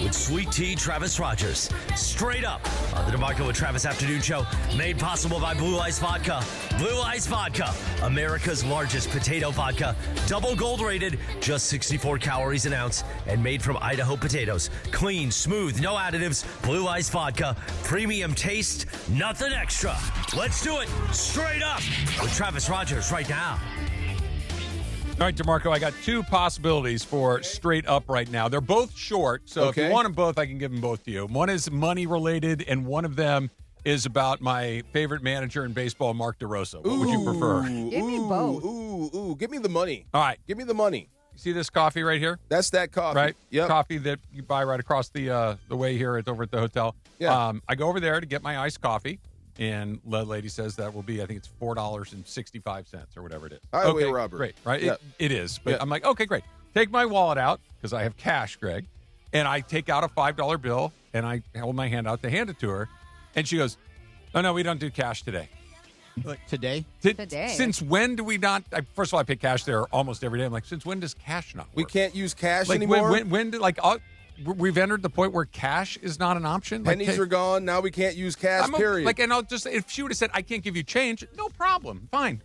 with Sweet Tea Travis Rogers. Straight Up on the DeMarco and Travis Afternoon Show, made possible by Blue Ice Vodka. Blue Ice Vodka, America's largest potato vodka, double gold rated, just 64 calories an ounce, and made from Idaho potatoes. Clean, smooth, no additives. Blue Ice Vodka, premium taste, nothing extra. Let's do it. Straight Up with Travis Rogers right now. All right, DeMarco, I got two possibilities for Straight Up right now. They're both short, so if you want them both, I can give them both to you. One is money-related, and one of them is about my favorite manager in baseball, Mark DeRosa. What would you prefer? Give me both. Give me the money. All right. Give me the money. You see this coffee right here? That's that coffee. Right? Yep. Coffee that you buy right across the way here. It's over at the hotel. Yeah. I go over there to get my iced coffee. And the lady says that will be, I think it's $4.65 or whatever it is. Highway robbery. Great, right? Yeah. It is. But I'm like, okay, great. Take my wallet out, because I have cash, Greg. And I take out a $5 bill, and I hold my hand out to hand it to her. And she goes, oh, no, we don't do cash today. Like today? Today. Since when do we not? First of all, I pay cash there almost every day. I'm like, since when does cash not work? We can't use cash like, anymore? When do, like, we've entered the point where cash is not an option. Pennies are gone. Now we can't use cash, period. And I'll just, if she would have said, I can't give you change, no problem. Fine.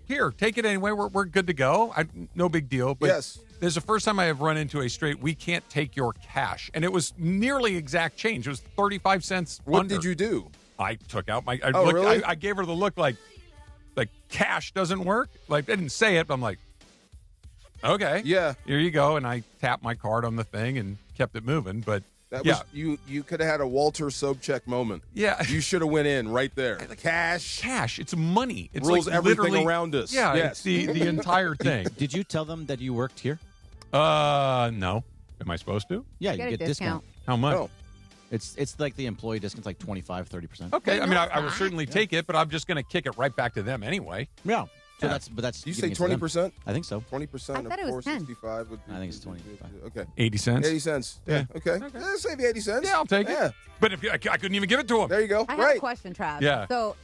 Here, take it anyway. We're good to go. No big deal. But yes. There's the first time I have run into a straight, we can't take your cash. And it was nearly exact change. It was 35 cents What under. did you do? I took out my, really? I gave her the look like cash doesn't work. Like, I didn't say it, but I'm like, okay. Yeah. Here you go. And I tapped my card on the thing and kept it moving. But That was you could have had a Walter Sobchak moment. Yeah. You should have went in right there. Cash. It's money. It's rules like everything around us. Yeah, yes. it's the entire thing. Did you tell them that you worked here? No. Am I supposed to? Yeah, you get discount. How much? Oh. It's like the employee discount's like 25-30%. Okay, I mean, I will certainly take it, but I'm just going to kick it right back to them anyway. Yeah. So that's you say 20%? I think so. 20% I thought it of was 10. 465 would be. I think it's 25. Okay. 80 cents? 80 cents. Yeah. Okay. Let's save you 80 cents. Yeah, I'll take it. But if I couldn't even give it to him. There you go. I have a question, Trav. Yeah. So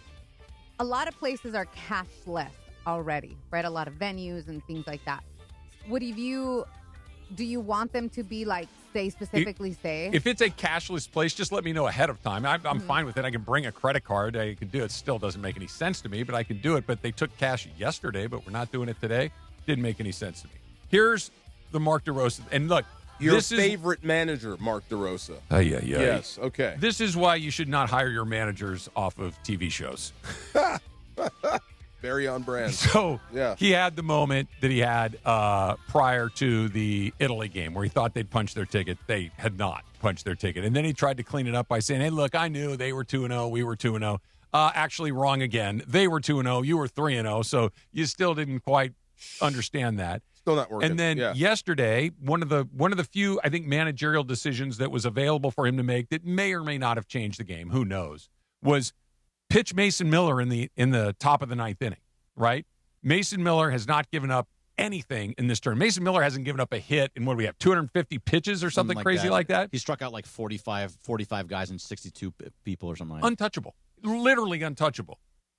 a lot of places are cashless already, right? A lot of venues and things like that. Do you want them to be like, specifically say? If it's a cashless place, just let me know ahead of time. I'm fine with it. I can bring a credit card. I can do it. Still doesn't make any sense to me, but I can do it. But they took cash yesterday, but we're not doing it today. Didn't make any sense to me. Here's the Mark DeRosa. And look, your favorite manager, Mark DeRosa. Yeah. Yes, okay. This is why you should not hire your managers off of TV shows. Very on brand. So he had the moment that he had prior to the Italy game where he thought they'd punch their ticket. They had not punched their ticket. And then he tried to clean it up by saying, hey, look, I knew they were 2-0. We were 2-0. Actually, wrong again. They were 2-0. You were 3-0. So you still didn't quite understand that. Still not working. And then yesterday, one of the few, I think, managerial decisions that was available for him to make that may or may not have changed the game, who knows, was pitch Mason Miller in the top of the ninth inning, right? Mason Miller has not given up anything in this turn. Mason Miller hasn't given up a hit in, what do we have, 250 pitches or something crazy like that? He struck out like 45 guys and 62 people or something like that. Untouchable. Literally untouchable.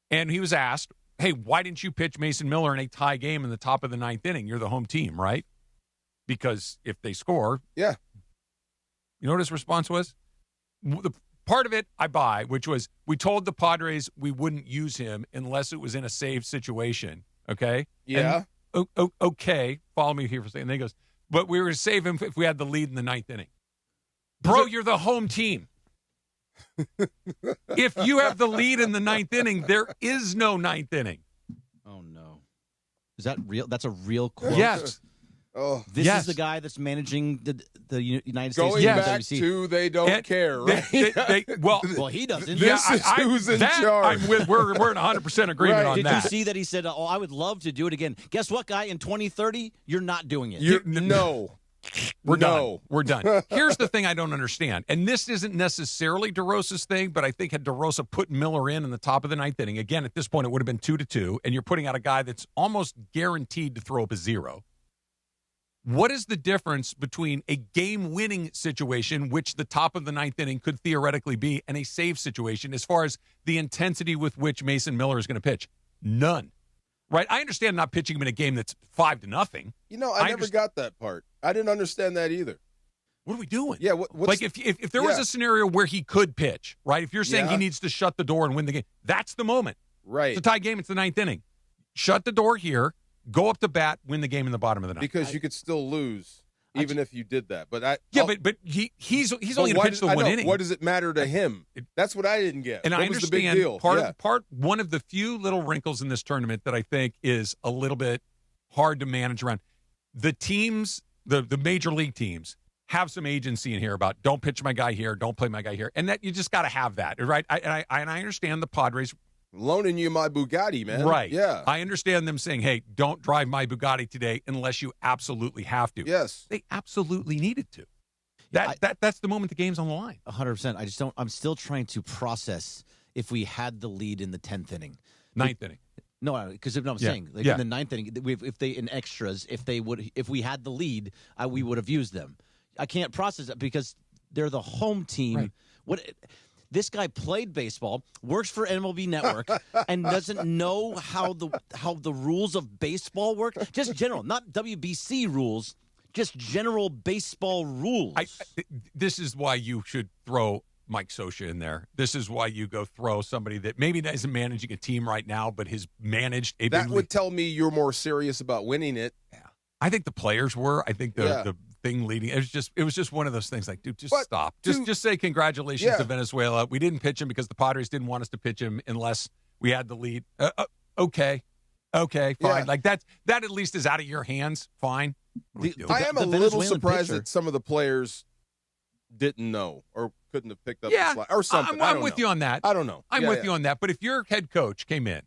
And he was asked, hey, why didn't you pitch Mason Miller in a tie game in the top of the ninth inning? You're the home team, right? Because if they score. Yeah. You know what his response was? The part of it I buy, which was we told the Padres we wouldn't use him unless it was in a save situation. Okay? Yeah. And, okay. Follow me here for a second. And then he goes, but we were going to save him if we had the lead in the ninth inning. Bro, you're the home team. If you have the lead in the ninth inning, there is no ninth inning. Oh, no. Is that real? That's a real quote? Yes. Oh, this is the guy that's managing the United States. Going back to they don't care, right? Well, he doesn't. This is who's in charge. We're in 100% agreement on Did that. you see that he said, oh, I would love to do it again. Guess what, guy? In 2030, you're not doing it. No. We're done. We're done. Here's the thing I don't understand, and this isn't necessarily DeRosa's thing, but I think had DeRosa put Miller in the top of the ninth inning, again, at this point, it would have been 2-2, and you're putting out a guy that's almost guaranteed to throw up a zero. What is the difference between a game-winning situation, which the top of the ninth inning could theoretically be, and a save situation as far as the intensity with which Mason Miller is going to pitch? None. Right? I understand not pitching him in a game that's 5-0. You know, I never got that part. I didn't understand that either. What are we doing? Yeah, like if there was a scenario where he could pitch, right? If you're saying he needs to shut the door and win the game, that's the moment. Right. It's a tie game. It's the ninth inning. Shut the door here. Go up to bat. Win the game in the bottom of the ninth. Because you could still lose even if you did that. But he's only going to pitch the one inning. What does it matter to him? That's what I didn't get. And what I was understand the big deal? One of the few little wrinkles in this tournament that I think is a little bit hard to manage around. The teams, the major league teams, have some agency in here about don't pitch my guy here, don't play my guy here, and that you just got to have that, right? I understand the Padres loaning you my Bugatti, man. Right. Yeah. I understand them saying, hey, don't drive my Bugatti today unless you absolutely have to. Yes. They absolutely needed to. That's the moment the game's on the line. 100%. I'm still trying to process if we had the lead in the 10th inning. Ninth inning. No, because I'm saying in the ninth inning, if they in extras, if we had the lead, we would have used them. I can't process it because they're the home team. Right. This guy played baseball, works for MLB Network, and doesn't know how the rules of baseball work. Just general, not WBC rules, just general baseball rules. This is why you should throw Mike Scioscia in there. This is why you go throw somebody that maybe isn't managing a team right now, but has managed a big league. That would tell me you're more serious about winning it. Yeah. I think the players were. I think the thing leading. It was just one of those things like, dude, stop. Just say congratulations to Venezuela. We didn't pitch him because the Padres didn't want us to pitch him unless we had the lead. Okay, fine. Yeah. Like that at least is out of your hands. Fine. I am a little surprised that some of the players didn't know or couldn't have picked up the slide or something. I'm with you on that. I don't know. I'm with you on that. But if your head coach came in,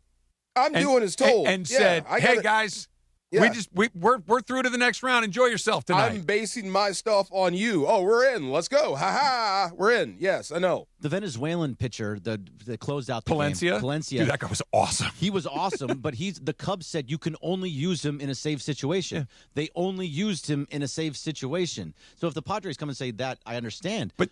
I'm doing as told and said, "Hey guys, we're through to the next round. Enjoy yourself tonight." I'm basing my stuff on you. Oh, we're in. Let's go. Ha ha. We're in. Yes, I know. The Venezuelan pitcher, the closed out the Palencia? game. Palencia. Dude, that guy was awesome. He was awesome, but the Cubs said you can only use him in a safe situation. Yeah. They only used him in a safe situation. So if the Padres come and say that, I understand. But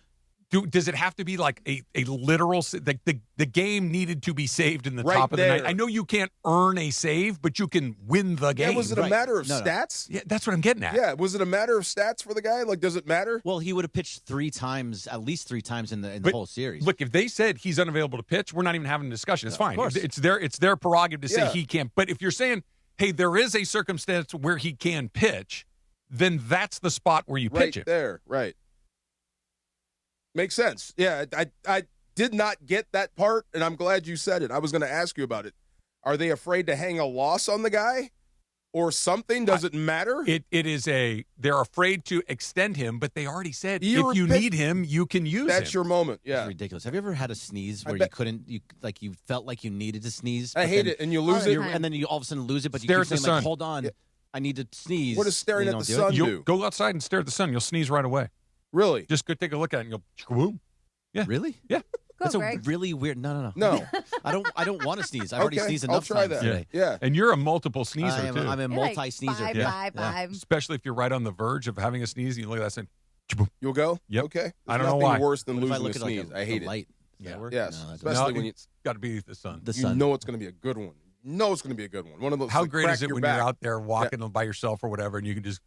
does it have to be like a literal the game needed to be saved in the top of the night? I know you can't earn a save, but you can win the game. Yeah, was it a matter of stats? Yeah, that's what I'm getting at. Yeah, was it a matter of stats for the guy? Like, does it matter? Well, he would have pitched at least three times in the whole series. Look, if they said he's unavailable to pitch, we're not even having a discussion. It's fine. It's their prerogative to say he can't. But if you're saying, hey, there is a circumstance where he can pitch, then that's the spot where you pitch it. There, right. Makes sense. Yeah, I did not get that part, and I'm glad you said it. I was going to ask you about it. Are they afraid to hang a loss on the guy or something? Does it matter? They're afraid to extend him, but they already said if you need him, you can use him. That's your moment. Yeah. It's ridiculous. Have you ever had a sneeze where you felt like you needed to sneeze? I hate it, and you lose it. And then you all of a sudden lose it, but stare you at keep the saying, sun. hold on, I need to sneeze. What does staring at the sun do? Go outside and stare at the sun. You'll sneeze right away. Really? Just go take a look at it and you'll boom. Yeah. Really? Yeah. That's a really weird. No. I don't want to sneeze. I've already sneezed enough I'll try times that. today. Yeah. And you're a multiple sneezer too. I'm a multi-sneezer. Five. Especially if you're right on the verge of having a sneeze and you look at that and you'll go? Yep. Okay. I don't know why. Worse than What if I losing look a at, like, sneeze. I hate light? it. Does that work? Yes. No, Especially when it's got to be the sun. You know it's going to be a good one. You know it's going to be a good one. One of those. How great is it when you're out there walking by yourself or whatever and you can just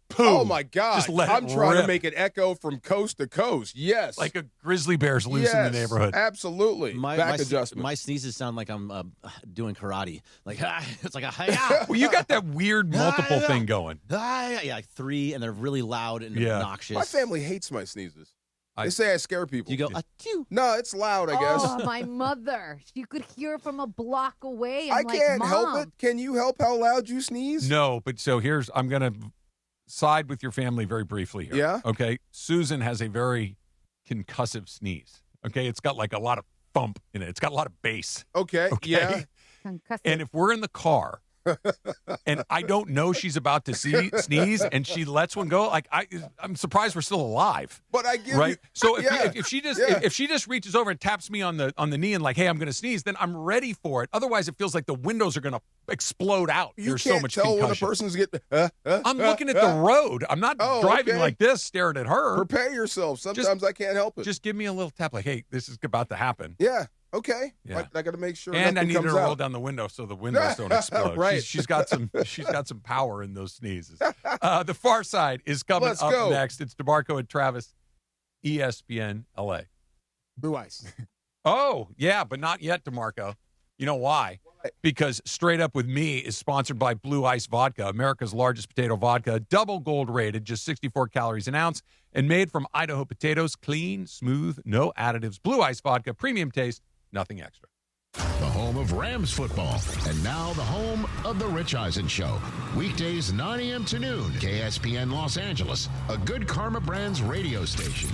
boom. Oh my God! Just let I'm it trying rip. to make it echo from coast to coast. Yes, like a grizzly bear's loose in the neighborhood. Absolutely. Back adjustment. My sneezes sound like I'm doing karate. Like it's like a well, you got that weird multiple thing going. Like three, and they're really loud and obnoxious. My family hates my sneezes. They say I scare people. You go, no, it's loud, I guess. Oh, my mother. You could hear from a block away. I I'm can't like, help Mom. it. Can you help how loud you sneeze? No, but so I'm going to side with your family very briefly here. Yeah? Okay. Susan has a very concussive sneeze. Okay. It's got like a lot of thump in it. It's got a lot of bass. Okay. Yeah. Concussive. And if we're in the car and I don't know she's about to sneeze and she lets one go, like I'm surprised we're still alive. But I give right. you, So if she just reaches over and taps me on the knee and like, hey, I'm going to sneeze, then I'm ready for it. Otherwise, it feels like the windows are going to explode out. There's so much tell concussion. when a person's getting. I'm looking at the road. I'm not driving like this, staring at her. Prepare yourself. Sometimes I can't help it. Just give me a little tap, like, hey, this is about to happen. Yeah. Okay. Yeah. I got to make sure. And I nothing need her comes to roll out. down the window so the windows don't explode. Right. She's got some power in those sneezes. The Far Side is coming up next. It's DeMarco and Travis, ESPN LA. Blue Ice. Oh, yeah, but not yet, DeMarco. You know why? Because Straight Up With Me is sponsored by Blue Ice Vodka, America's largest potato vodka, double gold rated, just 64 calories an ounce, and made from Idaho potatoes, clean, smooth, no additives. Blue Ice Vodka, premium taste, nothing extra. The home of Rams football, and now the home of The Rich Eisen Show. Weekdays 9 a.m. to noon, KSPN Los Angeles, a Good Karma Brands radio station.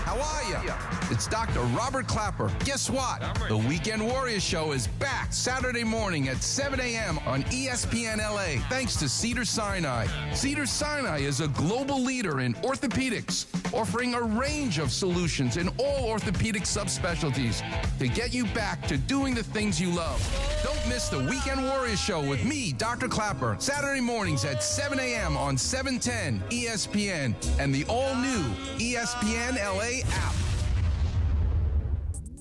How are you? It's Dr. Robert Clapper. Guess what? The Weekend Warriors Show is back Saturday morning at 7 a.m. on ESPN LA, thanks to Cedars-Sinai. Cedars-Sinai is a global leader in orthopedics, offering a range of solutions in all orthopedic subspecialties to get you back to doing the things you love. Don't miss the Weekend Warriors Show with me, Dr. Clapper, Saturday mornings at 7 a.m. on 710 ESPN and the all-new ESPN LA app.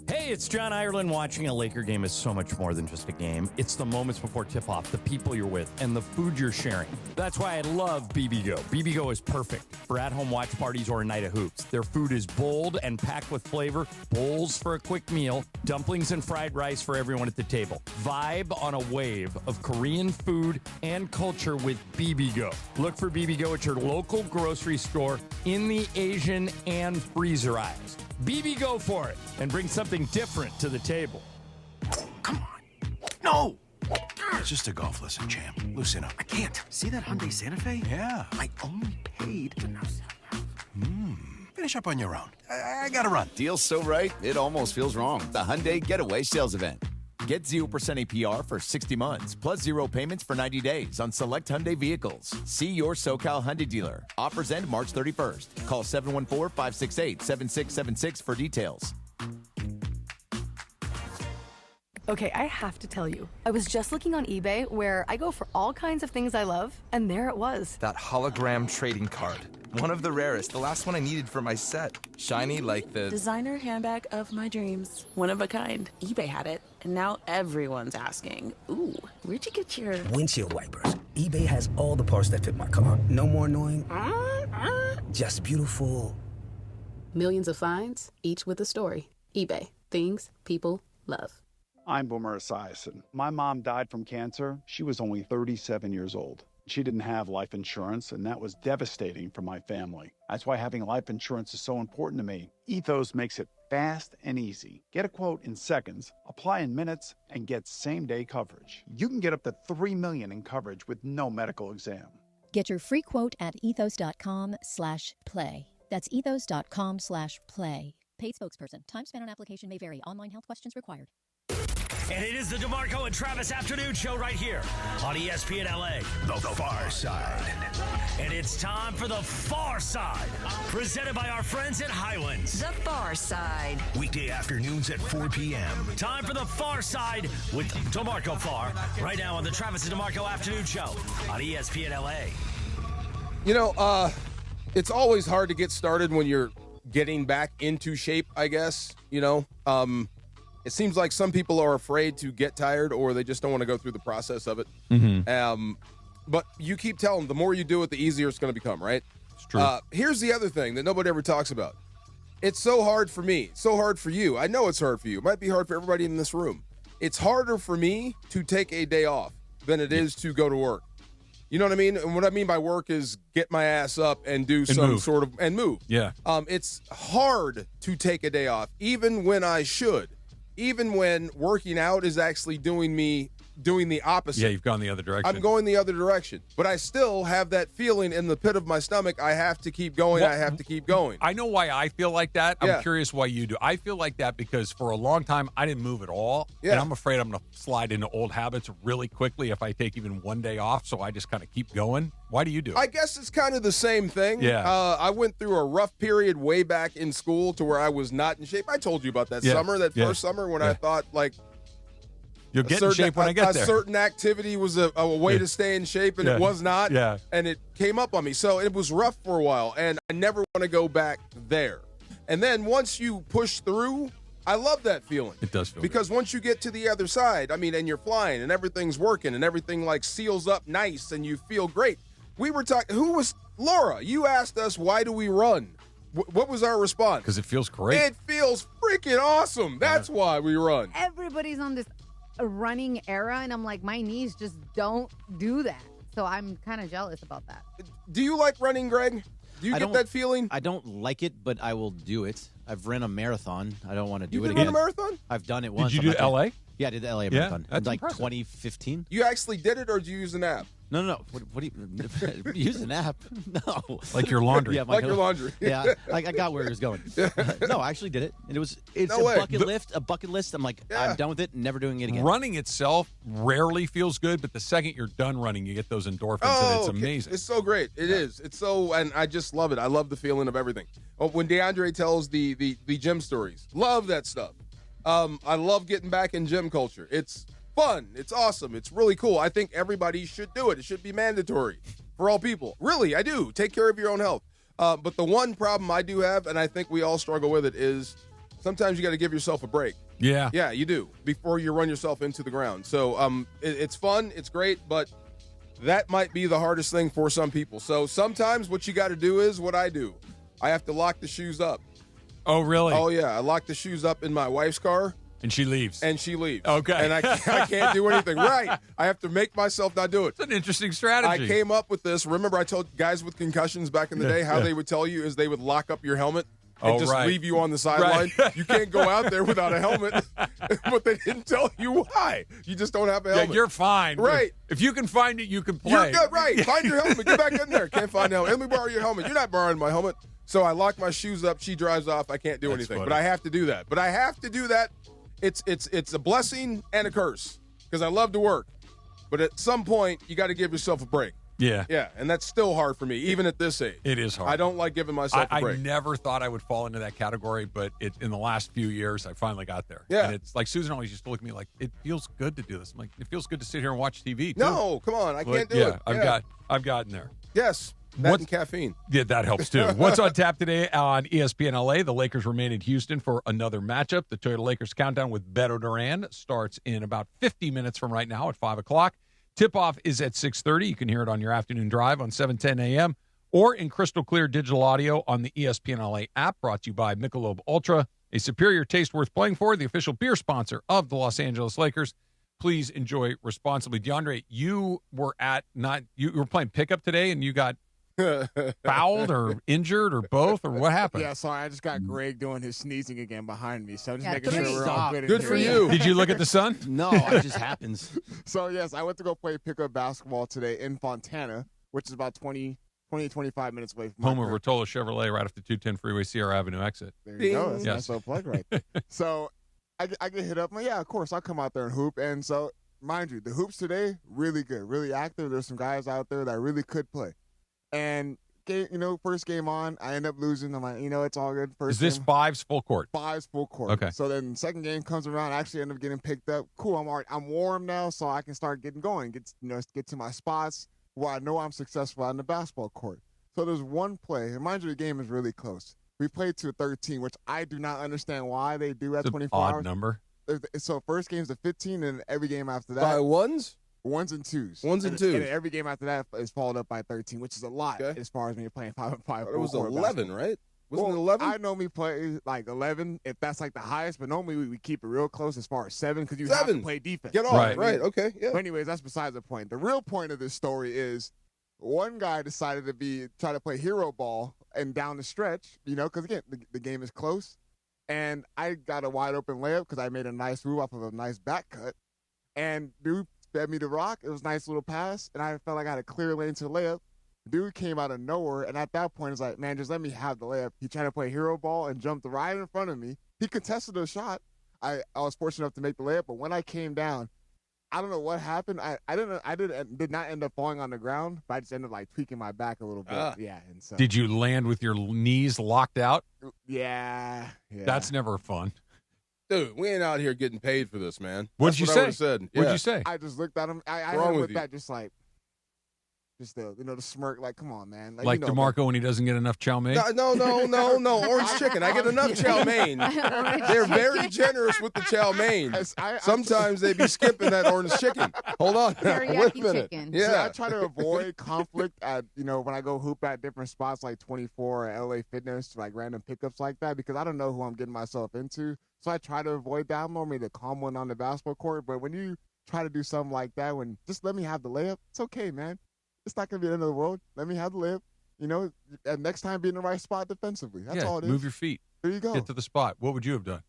Hey, it's John Ireland. Watching a Laker game is so much more than just a game. It's the moments before tip-off, the people you're with, and the food you're sharing. That's why I love BBGO. BBGO is perfect for at-home watch parties or a night of hoops. Their food is bold and packed with flavor, bowls for a quick meal, dumplings and fried rice for everyone at the table. Vibe on a wave of Korean food and culture with BBGO. Look for BBGO at your local grocery store in the Asian and freezer aisles. BB go for it and bring something different to the table. Come on. No! It's just a golf lesson, champ. Loosen up. I can't. See that Hyundai Santa Fe? Yeah. I only paid Finish up on your own. I gotta run. Deal's so right, it almost feels wrong. The Hyundai Getaway Sales Event. Get 0% APR for 60 months, plus 0 payments for 90 days on select Hyundai vehicles. See your SoCal Hyundai dealer. Offers end March 31st. Call 714-568-7676 for details. Okay, I have to tell you, I was just looking on eBay where I go for all kinds of things I love, and there it was. That hologram trading card. One of the rarest, the last one I needed for my set. Shiny like the designer handbag of my dreams. One of a kind. eBay had it, and now everyone's asking, ooh, where'd you get your windshield wipers? eBay has all the parts that fit my car. No more annoying, just beautiful. Millions of finds, each with a story. eBay. Things people love. I'm Boomer Esiason. My mom died from cancer. She was only 37 years old. She didn't have life insurance, and that was devastating for my family. That's why having life insurance is so important to me. Ethos makes it fast and easy. Get a quote in seconds, apply in minutes, and get same-day coverage. You can get up to $3 million in coverage with no medical exam. Get your free quote at ethos.com/play. That's ethos.com/play. Paid spokesperson. Time spent on application may vary. Online health questions required. And it is the DeMarco and Travis Afternoon Show right here on ESPN LA. The Far Side. And it's time for The Far Side, presented by our friends at Highlands. The Far Side. Weekday afternoons at 4 p.m. Time for The Far Side with DeMarco Farr, right now on the Travis and DeMarco Afternoon Show on ESPN LA. You know, it's always hard to get started when you're getting back into shape, I guess, you know. It seems like some people are afraid to get tired or they just don't want to go through the process of it. But you keep telling them, the more you do it, the easier it's going to become, right? It's true. Here's the other thing that nobody ever talks about. It's so hard for me, so hard for you. I know it's hard for you. It might be hard for everybody in this room. It's harder for me to take a day off than it is to go to work. You know what I mean? And what I mean by work is get my ass up and do some move. sort of, and move. Yeah. It's hard to take a day off, even when I should. Even when working out is actually doing the opposite. Yeah, you've gone the other direction. I'm going the other direction. But I still have that feeling in the pit of my stomach, I have to keep going, I have to keep going. I know why I feel like that. I'm curious why you do. I feel like that because for a long time, I didn't move at all. Yeah. And I'm afraid I'm going to slide into old habits really quickly if I take even one day off, so I just kind of keep going. Why do you do it? I guess it's kind of the same thing. Yeah. I went through a rough period way back in school to where I was not in shape. I told you about that summer, that first summer when I thought, like, you'll get in shape when I get there. A certain activity was a way to stay in shape, and it was not. Yeah. And it came up on me. So it was rough for a while, and I never want to go back there. And then once you push through, I love that feeling. It does feel because good. once you get to the other side, I mean, and you're flying, and everything's working, and everything, like, seals up nice, and you feel great. We were talking, Laura, you asked us, why do we run? What was our response? Because it feels great. It feels freaking awesome. That's why we run. Everybody's on this running era, and I'm like, my knees just don't do that. So I'm kind of jealous about that. Do you like running, Greg? Do you get that feeling? I don't like it, but I will do it. I've run a marathon. I don't want to do it You again. run a marathon? I've done it once. Did you do LA? Yeah, I did the LA Yeah, marathon. that's like impressive. 2015. You actually did it, or did you use an app? No. What do you use an app? No. Like your laundry. Yeah, like your laundry. Yeah, I got where it was going. No, I actually did it, and it's No way. A bucket list. I'm like, I'm done with it. Never doing it again. Running itself rarely feels good, but the second you're done running, you get those endorphins, and it's amazing. It's so great. It is. It's so, and I just love it. I love the feeling of everything. When DeAndre tells the gym stories, love that stuff. I love getting back in gym culture. It's fun. It's awesome. It's really cool. I think everybody should do it. It should be mandatory for all people. Really, I do. Take care of your own health. But the one problem I do have, and I think we all struggle with it, is sometimes you got to give yourself a break. Yeah. Yeah, you do, before you run yourself into the ground. So it's fun. It's great, but that might be the hardest thing for some people. So sometimes what you got to do is what I do. I have to lock the shoes up. Oh, really? Oh, yeah. I lock the shoes up in my wife's car. And she leaves. Okay. And I can't do anything. Right. I have to make myself not do it. It's an interesting strategy. I came up with this. Remember I told guys with concussions back in the day how they would tell you is they would lock up your helmet and just leave you on the sideline. Right. You can't go out there without a helmet. But they didn't tell you why. You just don't have a helmet. Yeah, you're fine. Right. If you can find it, you can play. You're good. Right. Find your helmet. Get back in there. Can't find the helmet. Let me borrow your helmet. You're not borrowing my helmet. So I lock my shoes up. She drives off. I can't do anything. funny. But I have to do that. It's a blessing and a curse because I love to work. But at some point, you got to give yourself a break. Yeah. Yeah, and that's still hard for me, even at this age. It is hard. I don't like giving myself a break. I never thought I would fall into that category, but in the last few years, I finally got there. Yeah. And it's like Susan always used to look at me like, it feels good to do this. I'm like, it feels good to sit here and watch TV, too. No, come on. I can't do it. I've gotten there. Yes. That and caffeine. Yeah, that helps, too. What's on tap today on ESPN LA? The Lakers remain in Houston for another matchup. The Toyota Lakers countdown with Beto Duran starts in about 50 minutes from right now at 5 o'clock. Tip-off is at 6:30. You can hear it on your afternoon drive on 710 a.m. or in crystal clear digital audio on the ESPN LA app, brought to you by Michelob Ultra, a superior taste worth playing for, the official beer sponsor of the Los Angeles Lakers. Please enjoy responsibly. DeAndre, you were playing pickup today and you got fouled or injured or both, or what happened? Yeah, sorry, I just got Greg doing his sneezing again behind me, so I'm just making three. sure we're all good. Good for you. Did you look at the sun? No, it just happens. So, yes, I went to go play pickup basketball today in Fontana, which is about 25 minutes away from Home my of crib. Rotola Chevrolet, right off the 210 freeway, Sierra Avenue exit. There you go. That's a Yes. nice little plug right there. So I get hit up. I'm like, yeah, of course, I'll come out there and hoop. And so, mind you, the hoops today, really good, really active. There's some guys out there that really could play. And, first game on, I end up losing. I'm like, it's all good. Is this Fives full court? Fives full court. Okay. So then second game comes around, I actually end up getting picked up. Cool, I'm warm now, so I can start getting going, get to my spots where I know I'm successful on the basketball court. So there's one play, and mind you, the game is really close. We played to a 13, which I do not understand why they do at 24 odd hours. number. So first game's a 15, and every game after that. By ones? Ones and twos. Ones and twos. And every game after that is followed up by 13, which is a lot as far as when you're playing 5-on-5. It was 11, right? Wasn't it 11? I normally play like 11 if that's like the highest, but normally we keep it real close as far as 7 because you have to play defense. Get off. Right. Okay. Yeah. But anyways, that's besides the point. The real point of this story is one guy decided to try to play hero ball and down the stretch, because again, the game is close. And I got a wide open layup because I made a nice move off of a nice back cut. And dude fed me the rock. It was a nice little pass. And I felt like I had a clear lane to the layup. Dude came out of nowhere. And at that point, it's like, man, just let me have the layup. He tried to play hero ball and jumped right in front of me. He contested the shot. I was fortunate enough to make the layup. But when I came down, I don't know what happened. I did not end up falling on the ground, but I just ended up like tweaking my back a little bit. Yeah. And so Did you land with your knees locked out? Yeah. That's never fun. Dude, we ain't out here getting paid for this, man. What'd you say? What'd you say? I just looked at him. I wrong went with with you? that just the smirk, like, come on, man. Like DeMarco when he doesn't get enough chow mein? No. Orange chicken. I get enough chow mein. They're very generous with the chow mein. Sometimes they be skipping that orange chicken. Hold on. Wait a minute. chicken. Yeah. See, I try to avoid conflict at, when I go hoop at different spots like 24 or LA Fitness, like random pickups like that, because I don't know who I'm getting myself into. So I try to avoid that. I'm normally the calm one on the basketball court, but when you try to do something like that, just let me have the layup, it's okay, man. It's not going to be the end of the world. Let me have the layup. And next time be in the right spot defensively. That's all it is. Move your feet. There you go. Get to the spot. What would you have done?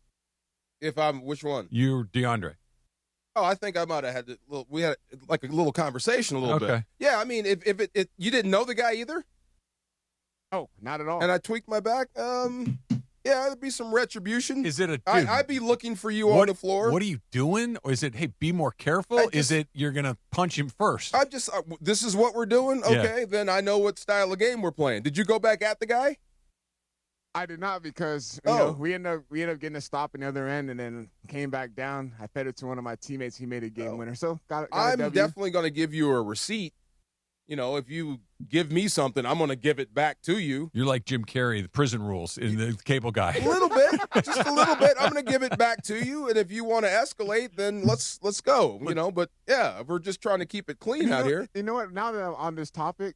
Which one? You, DeAndre. Oh, I think I might have had we had like a little conversation a little bit. Okay. Yeah, I mean, if it you didn't know the guy either? Oh, not at all. And I tweaked my back, yeah, there'd be some retribution. Is it I'd be looking for you on the floor. What are you doing? Or is it, hey, be more careful? Is it you're going to punch him first? This is what we're doing? Okay, then I know what style of game we're playing. Did you go back at the guy? I did not because we ended up getting a stop in the other end and then came back down. I fed it to one of my teammates. He made a game winner. So got I'm a W. definitely going to give you a receipt. If you give me something, I'm going to give it back to you. You're like Jim Carrey, the prison rules in the Cable Guy. A little bit, just a little bit. I'm going to give it back to you, and if you want to escalate, then let's go. But yeah, we're just trying to keep it clean out here. You know what? Now that I'm on this topic,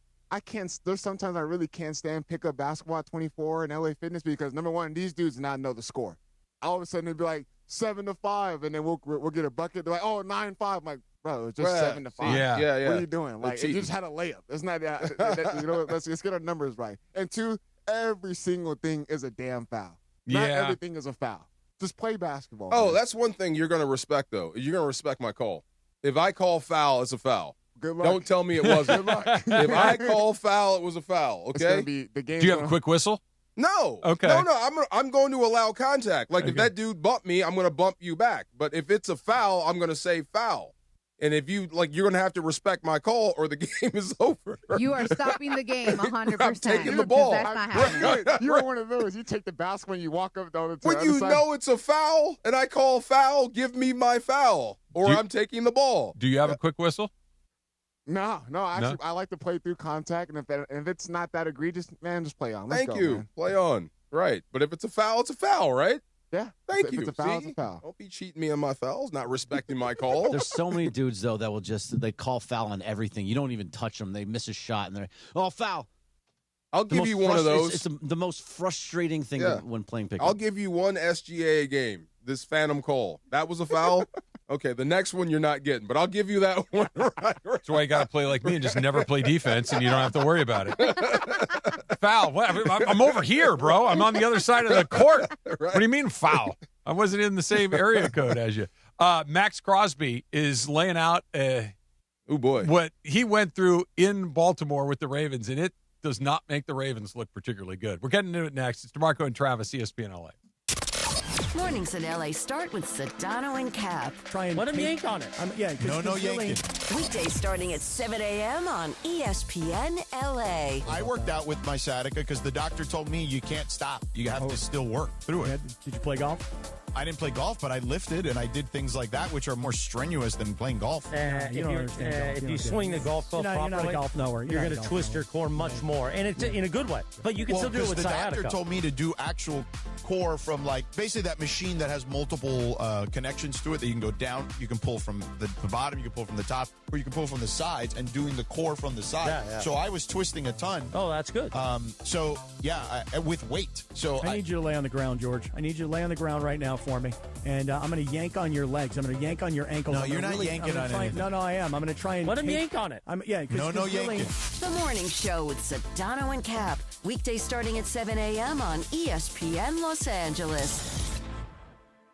there's sometimes I really can't stand pickup basketball at 24 and LA Fitness because number one, these dudes do not know the score. All of a sudden, they'd be like 7-5, and then we'll get a bucket. They're like, 9-5. I'm like, bro, it's just 7-5. Yeah. What are you doing? Like, it just had a layup. It's not that. Let's get our numbers right. And two, every single thing is a damn foul. Not everything is a foul. Just play basketball. Oh, man. that's one thing you're going to respect, though. You're going to respect my call. If I call foul, it's a foul. Good luck. Don't tell me it wasn't. Good luck. If I call foul, it was a foul. Okay. The game. Do you have a quick whistle? No. Okay. No. I'm going to allow contact. Like if that dude bumped me, I'm going to bump you back. But if it's a foul, I'm going to say foul. And if you're going to have to respect my call, or the game is over. You are stopping the game 100%. I'm taking the ball. That's not happening. You're one of those. You take the basketball and you walk up to the When you know it's a foul and I call foul, give me my foul, or I'm taking the ball. Do you have a quick whistle? No. Actually, I like to play through contact, and if it's not that egregious, man, just play on. Let's Thank go, you. man. Play on. Right. But if it's a foul, it's a foul, right? Yeah. Thank you. If it's a foul, See? it's a foul. Don't be cheating me on my fouls, not respecting my call. There's so many dudes, though, that will they call foul on everything. You don't even touch them. They miss a shot, and they're, foul. I'll give you one of those. It's the most frustrating thing when playing pickup. I'll give you one SGA game, this phantom call. That was a foul? Okay, the next one you're not getting, but I'll give you that one. Right. That's why you got to play like me and just never play defense, and you don't have to worry about it. Foul. I'm over here, bro. I'm on the other side of the court. Right. What do you mean foul? I wasn't in the same area code as you. Max Crosby is laying out oh boy, what he went through in Baltimore with the Ravens, and it does not make the Ravens look particularly good. We're getting into it next. It's DeMarco and Travis, ESPN LA. Mornings in LA start with Sedano and Cap. Let him yank on it. No yanking. Weekdays starting at 7 a.m. on ESPN LA. I worked out with my sciatica because the doctor told me you can't stop. You have to still work through it. Did you play golf? I didn't play golf, but I lifted and I did things like that, which are more strenuous than playing golf. If you swing the golf ball properly, you're not a golf knower. You're going to twist your core much more, and it's in a good way. But you can still do it with the sciatica. doctor told me to do actual core from basically that machine that has multiple connections to it that you can go down. You can pull from the bottom, you can pull from the top, or you can pull from the sides, and doing the core from the side. Yeah. So I was twisting a ton. Oh, that's good. With weight. So I need you to lay on the ground, George. I need you to lay on the ground right now for me. And I'm going to yank on your legs. I'm going to yank on your ankles. No, you're not yanking on anything. No, I am. I'm going to try and let him yank on it. No yanking. The Morning Show with Sedano and Cap. Weekdays starting at 7 a.m. on ESPN Los Angeles.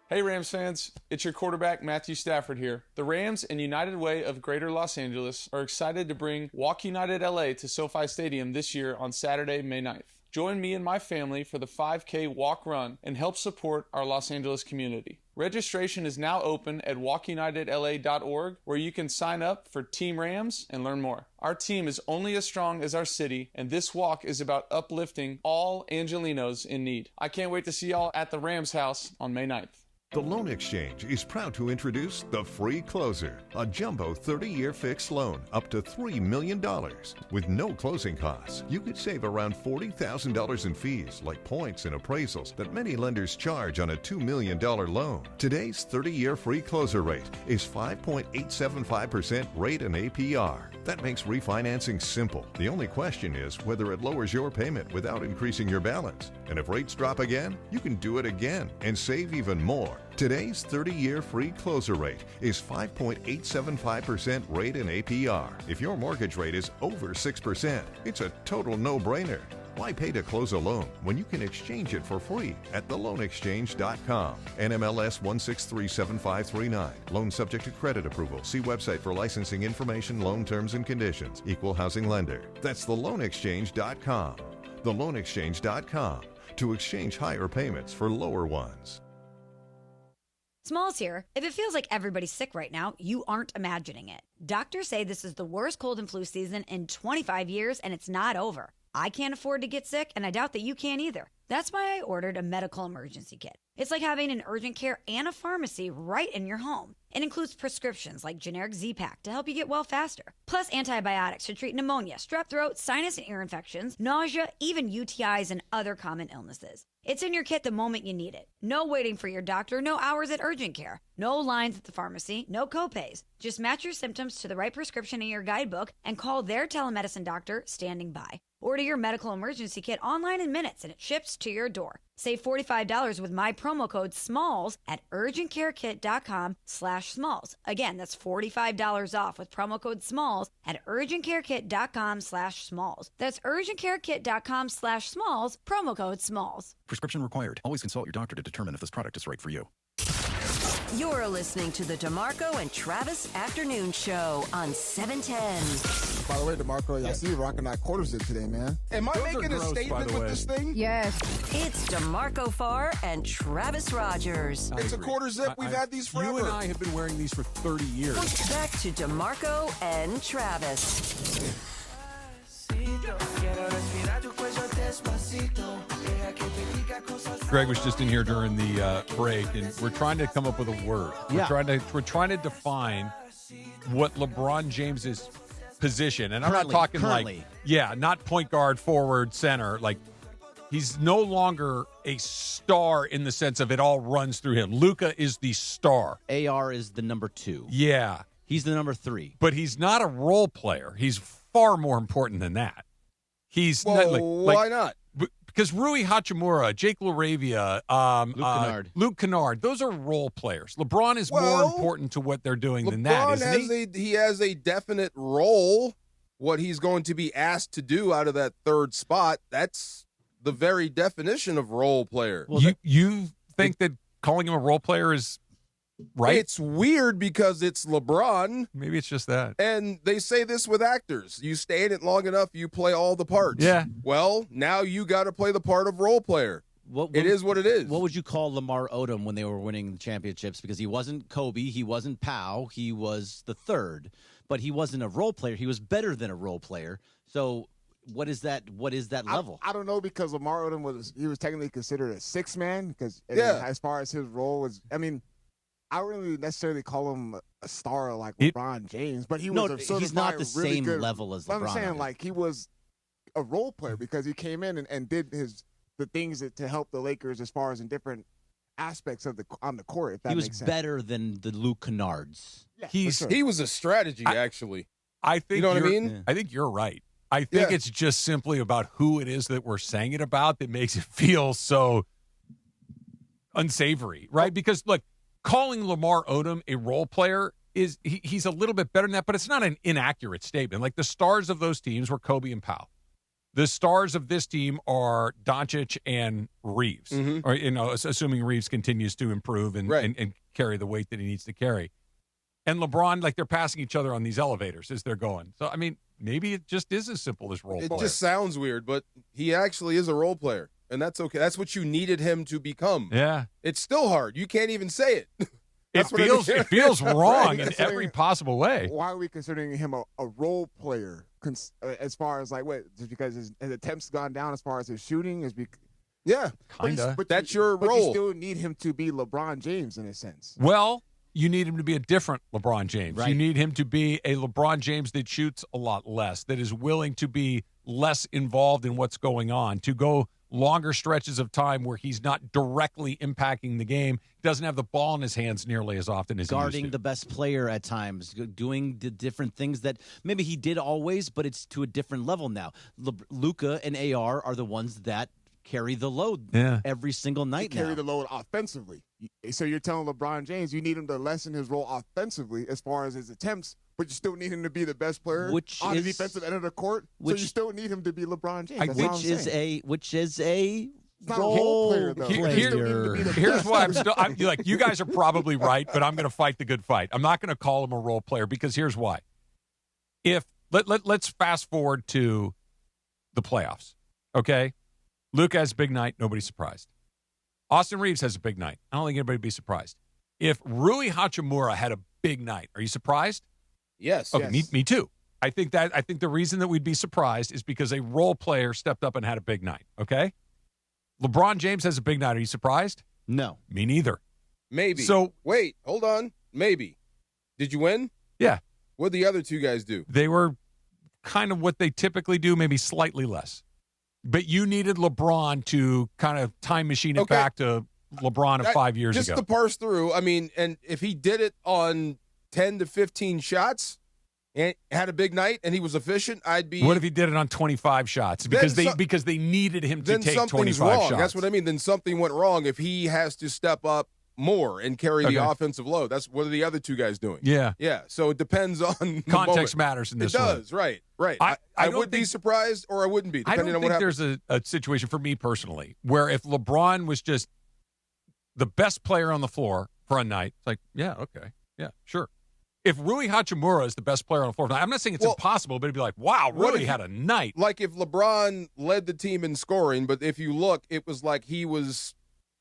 Hey Rams fans, it's your quarterback Matthew Stafford here. The Rams and United Way of Greater Los Angeles are excited to bring Walk United LA to SoFi Stadium this year on Saturday, May 9th. Join me and my family for the 5K walk run and help support our Los Angeles community. Registration is now open at walkunitedla.org, where you can sign up for Team Rams and learn more. Our team is only as strong as our city, and this walk is about uplifting all Angelinos in need. I can't wait to see y'all at the Rams house on May 9th. The Loan Exchange is proud to introduce the Free Closer, a jumbo 30-year fixed loan up to $3 million. With no closing costs, you could save around $40,000 in fees like points and appraisals that many lenders charge on a $2 million loan. Today's 30-year Free Closer rate is 5.875% rate and APR. That makes refinancing simple. The only question is whether it lowers your payment without increasing your balance. And if rates drop again, you can do it again and save even more. Today's 30-year Free Closer rate is 5.875% rate and APR. If your mortgage rate is over 6%, it's a total no-brainer. Why pay to close a loan when you can exchange it for free at theloanexchange.com? NMLS 1637539. Loan subject to credit approval. See website for licensing information, loan terms and conditions. Equal housing lender. That's theloanexchange.com. Theloanexchange.com to exchange higher payments for lower ones. Smalls here. If it feels like everybody's sick right now, you aren't imagining it. Doctors say this is the worst cold and flu season in 25 years, and it's not over. I can't afford to get sick, and I doubt that you can either. That's why I ordered a medical emergency kit. It's like having an urgent care and a pharmacy right in your home. It includes prescriptions like generic Z-Pak to help you get well faster, plus antibiotics to treat pneumonia, strep throat, sinus and ear infections, nausea, even UTIs and other common illnesses. It's in your kit the moment you need it. No waiting for your doctor, no hours at urgent care, no lines at the pharmacy, no copays. Just match your symptoms to the right prescription in your guidebook and call their telemedicine doctor standing by. Order your medical emergency kit online in minutes and it ships to your door. Save $45 with my promo code SMALLS at urgentcarekit.com/smalls. Again, that's $45 off with promo code SMALLS at urgentcarekit.com/smalls. That's urgentcarekit.com/smalls, promo code SMALLS. Prescription required. Always consult your doctor to determine if this product is right for you. You're listening to the DeMarco and Travis Afternoon Show on 710 By the way, DeMarco, I see you rocking that quarter zip today, man. Am I Those are making a gross, by statement the with way. this thing? Yes. It's DeMarco Farr and Travis Rogers. It's a quarter zip. We've had these forever. You and I have been wearing these for 30 years. Back to DeMarco and Travis. Greg was just in here during the break, and we're trying to come up with a word. Yeah. We're trying to define what LeBron James's position, and I'm not talking currently. not point guard, forward, center. Like, he's no longer a star in the sense of it all runs through him. Luka is the star. AR is the number 2. Yeah. He's the number 3. But he's not a role player. He's far more important than that. He's why not? Because Rui Hachimura, Jake LaRavia, Luke Kennard, those are role players. LeBron is more important to what they're doing than that, isn't he? He has a definite role. What he's going to be asked to do out of that third spot, that's the very definition of role player. Well, you think that calling him a role player is right? It's weird because it's LeBron. Maybe it's just that. And they say this with actors. You stay in it long enough, you play all the parts. Yeah. Well, now you got to play the part of role player. It is what it is. What would you call Lamar Odom when they were winning the championships? Because he wasn't Kobe, he wasn't Powell, he was the third. But he wasn't a role player. He was better than a role player. So what is that level? I don't know, because Lamar Odom was technically considered a sixth man, because as far as his role was, I mean, I wouldn't really necessarily call him a star like LeBron James, but he's not the same level as LeBron. I'm saying, like, he was a role player because he came in and did the things to help the Lakers as far as in different aspects of on the court. If that makes sense. He was better than the Luke Kennards. Yeah, he was a strategy, actually. I think you know what I mean. Yeah. I think you're right. I think it's just simply about who it is that we're saying it about that makes it feel so unsavory, right? Because look, calling Lamar Odom a role player is he's a little bit better than that, but it's not an inaccurate statement. Like, the stars of those teams were Kobe and Powell. The stars of this team are Doncic and Reeves, or assuming Reeves continues to improve and carry the weight that he needs to carry. And LeBron, like, they're passing each other on these elevators as they're going. So, I mean, maybe it just is as simple as role player. It just sounds weird, but he actually is a role player. And that's okay. That's what you needed him to become. Yeah. It's still hard. You can't even say it. It feels wrong in every possible way. Why are we considering him a role player as far as, like, what? Just because his attempts gone down as far as his shooting is Kinda. But that's your but role. You still need him to be LeBron James in a sense. Well, you need him to be a different LeBron James. Right. You need him to be a LeBron James that shoots a lot less, that is willing to be less involved in what's going on, to go longer stretches of time where he's not directly impacting the game, doesn't have the ball in his hands nearly as often as guarding he used to. the best player at times, doing the different things that maybe he did always, but it's to a different level now. Luka and AR are the ones that carry the load every single night now. Carry the load offensively. So you're telling LeBron James you need him to lessen his role offensively as far as his attempts, but you still need him to be the best player on the defensive end of the court. So you still need him to be LeBron James. Which is a not a role player, though. Here's why I'm like, you guys are probably right, but I'm going to fight the good fight. I'm not going to call him a role player because here's why. Let's fast forward to the playoffs, okay? Luka has a big night. Nobody's surprised. Austin Reeves has a big night. I don't think anybody would be surprised. If Rui Hachimura had a big night, are you surprised? Yes. Okay, yes. Me too. I think the reason that we'd be surprised is because a role player stepped up and had a big night, okay? LeBron James has a big night. Are you surprised? No. Me neither. Maybe. So wait, hold on. Maybe. Did you win? Yeah. What did the other two guys do? They were kind of what they typically do, maybe slightly less. But you needed LeBron to kind of time machine it back to LeBron of 5 years ago. Just to parse through, I mean, and if he did it on 10 to 15 shots and had a big night and he was efficient, I'd be. What if he did it on 25 shots? Because they needed him to take 25 wrong. shots. That's what I mean. Then something went wrong if he has to step up more and carry the offensive load. That's what are the other two guys doing? Yeah. Yeah. So it depends on context matters in this one. It does, right. I would be surprised or I wouldn't be, depending on what happens. There's a situation for me personally where if LeBron was just the best player on the floor for a night, it's like, yeah, okay. Yeah, sure. if Rui Hachimura is the best player on the floor, I'm not saying it's impossible, but it'd be like, wow, Rui had a night. Like if LeBron led the team in scoring, but if you look, it was like he was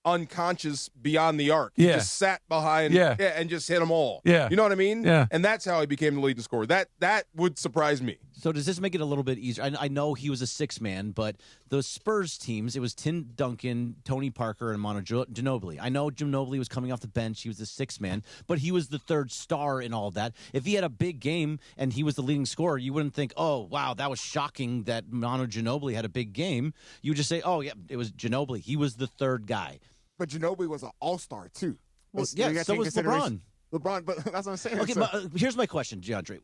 unconscious beyond the arc. He just sat behind and just hit them all. Yeah. You know what I mean? Yeah. And that's how he became the leading scorer. That would surprise me. So does this make it a little bit easier? I know he was a six-man, but those Spurs teams, it was Tim Duncan, Tony Parker, and Manu Ginobili. I know Ginobili was coming off the bench. He was the six-man, but he was the third star in all of that. If he had a big game and he was the leading scorer, you wouldn't think, oh, wow, that was shocking that Manu Ginobili had a big game. You would just say, oh, yeah, it was Ginobili. He was the third guy. But Ginobili was an all-star, too. Well, yeah, so was LeBron. LeBron, but that's what I'm saying. Okay, but here's my question, DeAndre.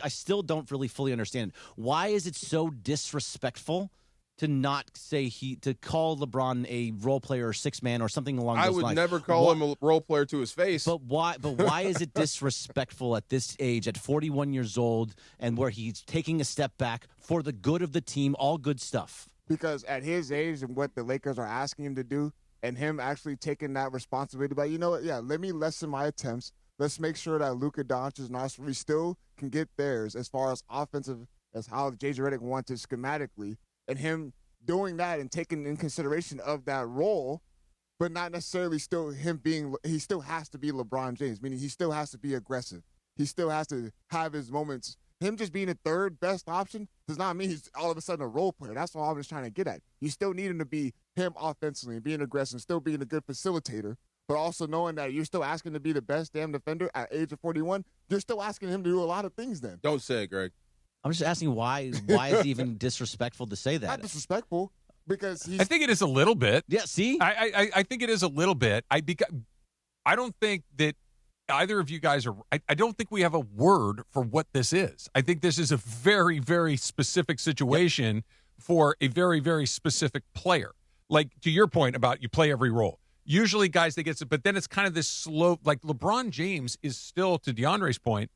I still don't really fully understand. Why is it so disrespectful to not say to call LeBron a role player or six-man or something along those lines? I would never call him a role player to his face. But why is it disrespectful at this age, at 41 years old, and where he's taking a step back for the good of the team, all good stuff? Because at his age and what the Lakers are asking him to do, and him actually taking that responsibility, but you know what? Yeah, let me lessen my attempts. Let's make sure that Luka Doncic and us, we still can get theirs as far as offensive as how J.J. Redick wanted schematically, and him doing that and taking in consideration of that role, but not necessarily still him being – he still has to be LeBron James, meaning he still has to be aggressive. He still has to have his moments. Him just being the third best option does not mean he's all of a sudden a role player. That's all I was trying to get at. You still need him to be him offensively and being aggressive, still being a good facilitator, but also knowing that you're still asking to be the best damn defender at age of 41. You're still asking him to do a lot of things then. Don't say it, Greg. I'm just asking why is it even disrespectful to say that? Not disrespectful, because he's... I think it is a little bit. Yeah, see? I think it is a little bit. I don't think that either of you guys are. I don't think we have a word for what this is. I think this is a very, very specific situation for a very, very specific player. Like, to your point about you play every role. Usually guys, they get it, but then it's kind of this slow, like LeBron James is still, to DeAndre's point,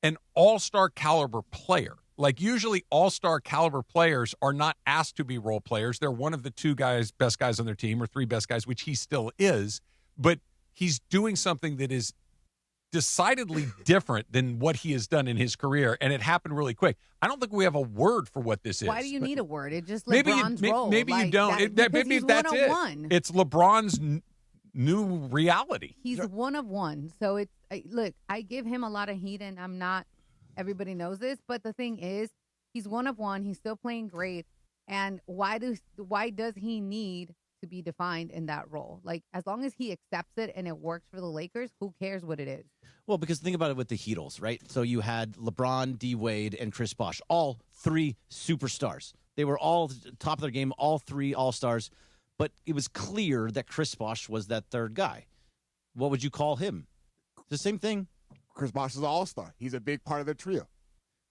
an all-star caliber player. Like, usually all-star caliber players are not asked to be role players. They're one of the best guys on their team, or three best guys, which he still is. But he's doing something that is decidedly different than what he has done in his career, and it happened really quick. I don't think we have a word for what this is. Why do you need a word? It's just maybe LeBron's role. Maybe you don't. Maybe that's it. It's LeBron's new reality. He's one of one. So it's look, I give him a lot of heat, and I'm not. Everybody knows this, but the thing is, he's one of one. He's still playing great, and why does he need to be defined in that role? Like, as long as he accepts it and it works for the Lakers, who cares what it is? Well, because think about it with the Heatles, right? So you had LeBron, D. Wade, and Chris Bosh, all three superstars. They were all top of their game, all three all-stars, but it was clear that Chris Bosh was that third guy. What would you call him? The same thing. Chris Bosh is an all-star. He's a big part of the trio.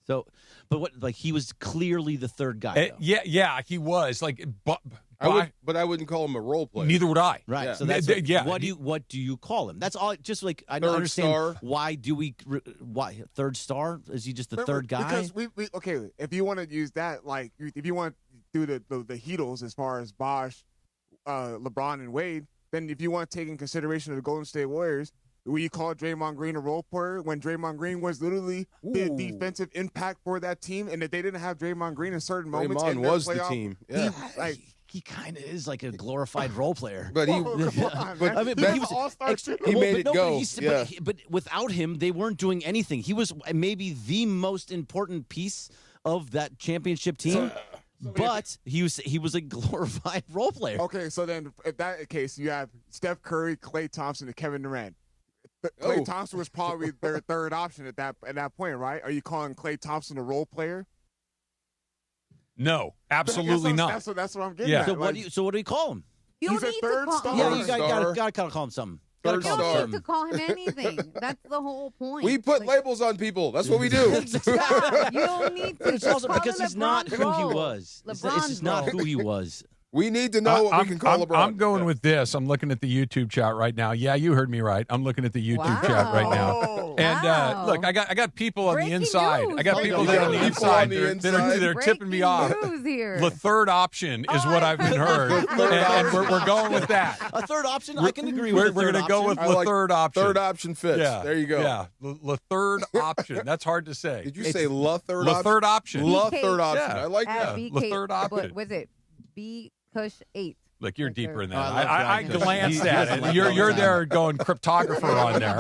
So, but what? Like, he was clearly the third guy. Yeah, he was. Like, but I wouldn't call him a role player. Neither would I. Right. Yeah. So that's what do you call him? That's all. Just like I don't Third understand star. why third star? Is he just the third guy? Because we okay. If you want to use that, like if you want to do the Heatles as far as Bosh, LeBron, and Wade, then if you want to take in consideration of the Golden State Warriors, will you call Draymond Green a role player when Draymond Green was literally the defensive impact for that team? And if they didn't have Draymond Green in certain moments, Draymond was the team. Yeah. He kind of is like a glorified role player. But he, he was all-star. He made it go. But without him, they weren't doing anything. He was maybe the most important piece of that championship team. But he was a glorified role player. Okay, so then if that case, you have Steph Curry, Klay Thompson, and Kevin Durant. Klay Thompson was probably their third option at that point, right? Are you calling Klay Thompson a role player? No, absolutely not. That's what I'm getting at. So what do you call him? You don't need to call him. Yeah, you gotta call him something. You don't need to call him anything. That's the whole point. We put labels on people. That's what we do. Stop. You don't need to. It's also call because him he's not who he role. was. It's LeBron's just not role. who he was. We need to know what we can call LeBron. I'm going with this. I'm looking at the YouTube chat right now. Yeah, you heard me right. I'm looking at the YouTube chat right now. And look, I got people on the inside. I got people that are on the inside that are tipping me off. The third option is what I've been heard, and we're going with that. A third option? I can agree with. We're going to go with the third option. Third option fits. Yeah, there you go. Yeah, the third option. That's hard to say. Did you say la third option? La third option. La third option. Yeah. I like that. La third option. What was it? B Kush 8. Look, you're deeper in that. I I glanced at it. You're there going cryptographer on there.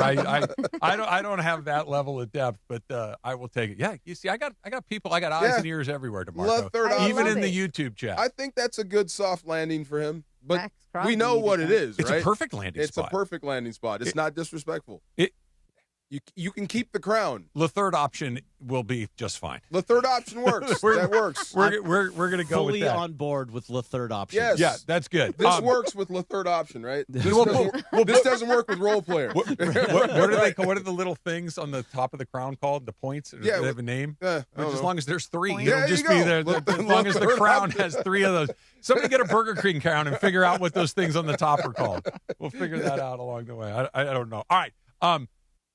I don't have that level of depth, but I will take it. Yeah, you see, I got people. I got eyes and ears everywhere tomorrow. Even in the YouTube chat. I think that's a good soft landing for him. But we know what it is, right? It's a perfect landing spot. It's a perfect landing spot. It's not disrespectful. You can keep the crown. The third option will be just fine. The third option works. That works. We're going to go with that. Fully on board with the third option. Yes. Yeah, that's good. This works with the third option, right? This doesn't work with role player. What do they call? What are the little things on the top of the crown called? The points? Do they have a name? As long as there's three, it'll just be there. As long as the crown has three of those. Somebody get a Burger King crown and figure out what those things on the top are called. We'll figure that out along the way. I don't know. All right.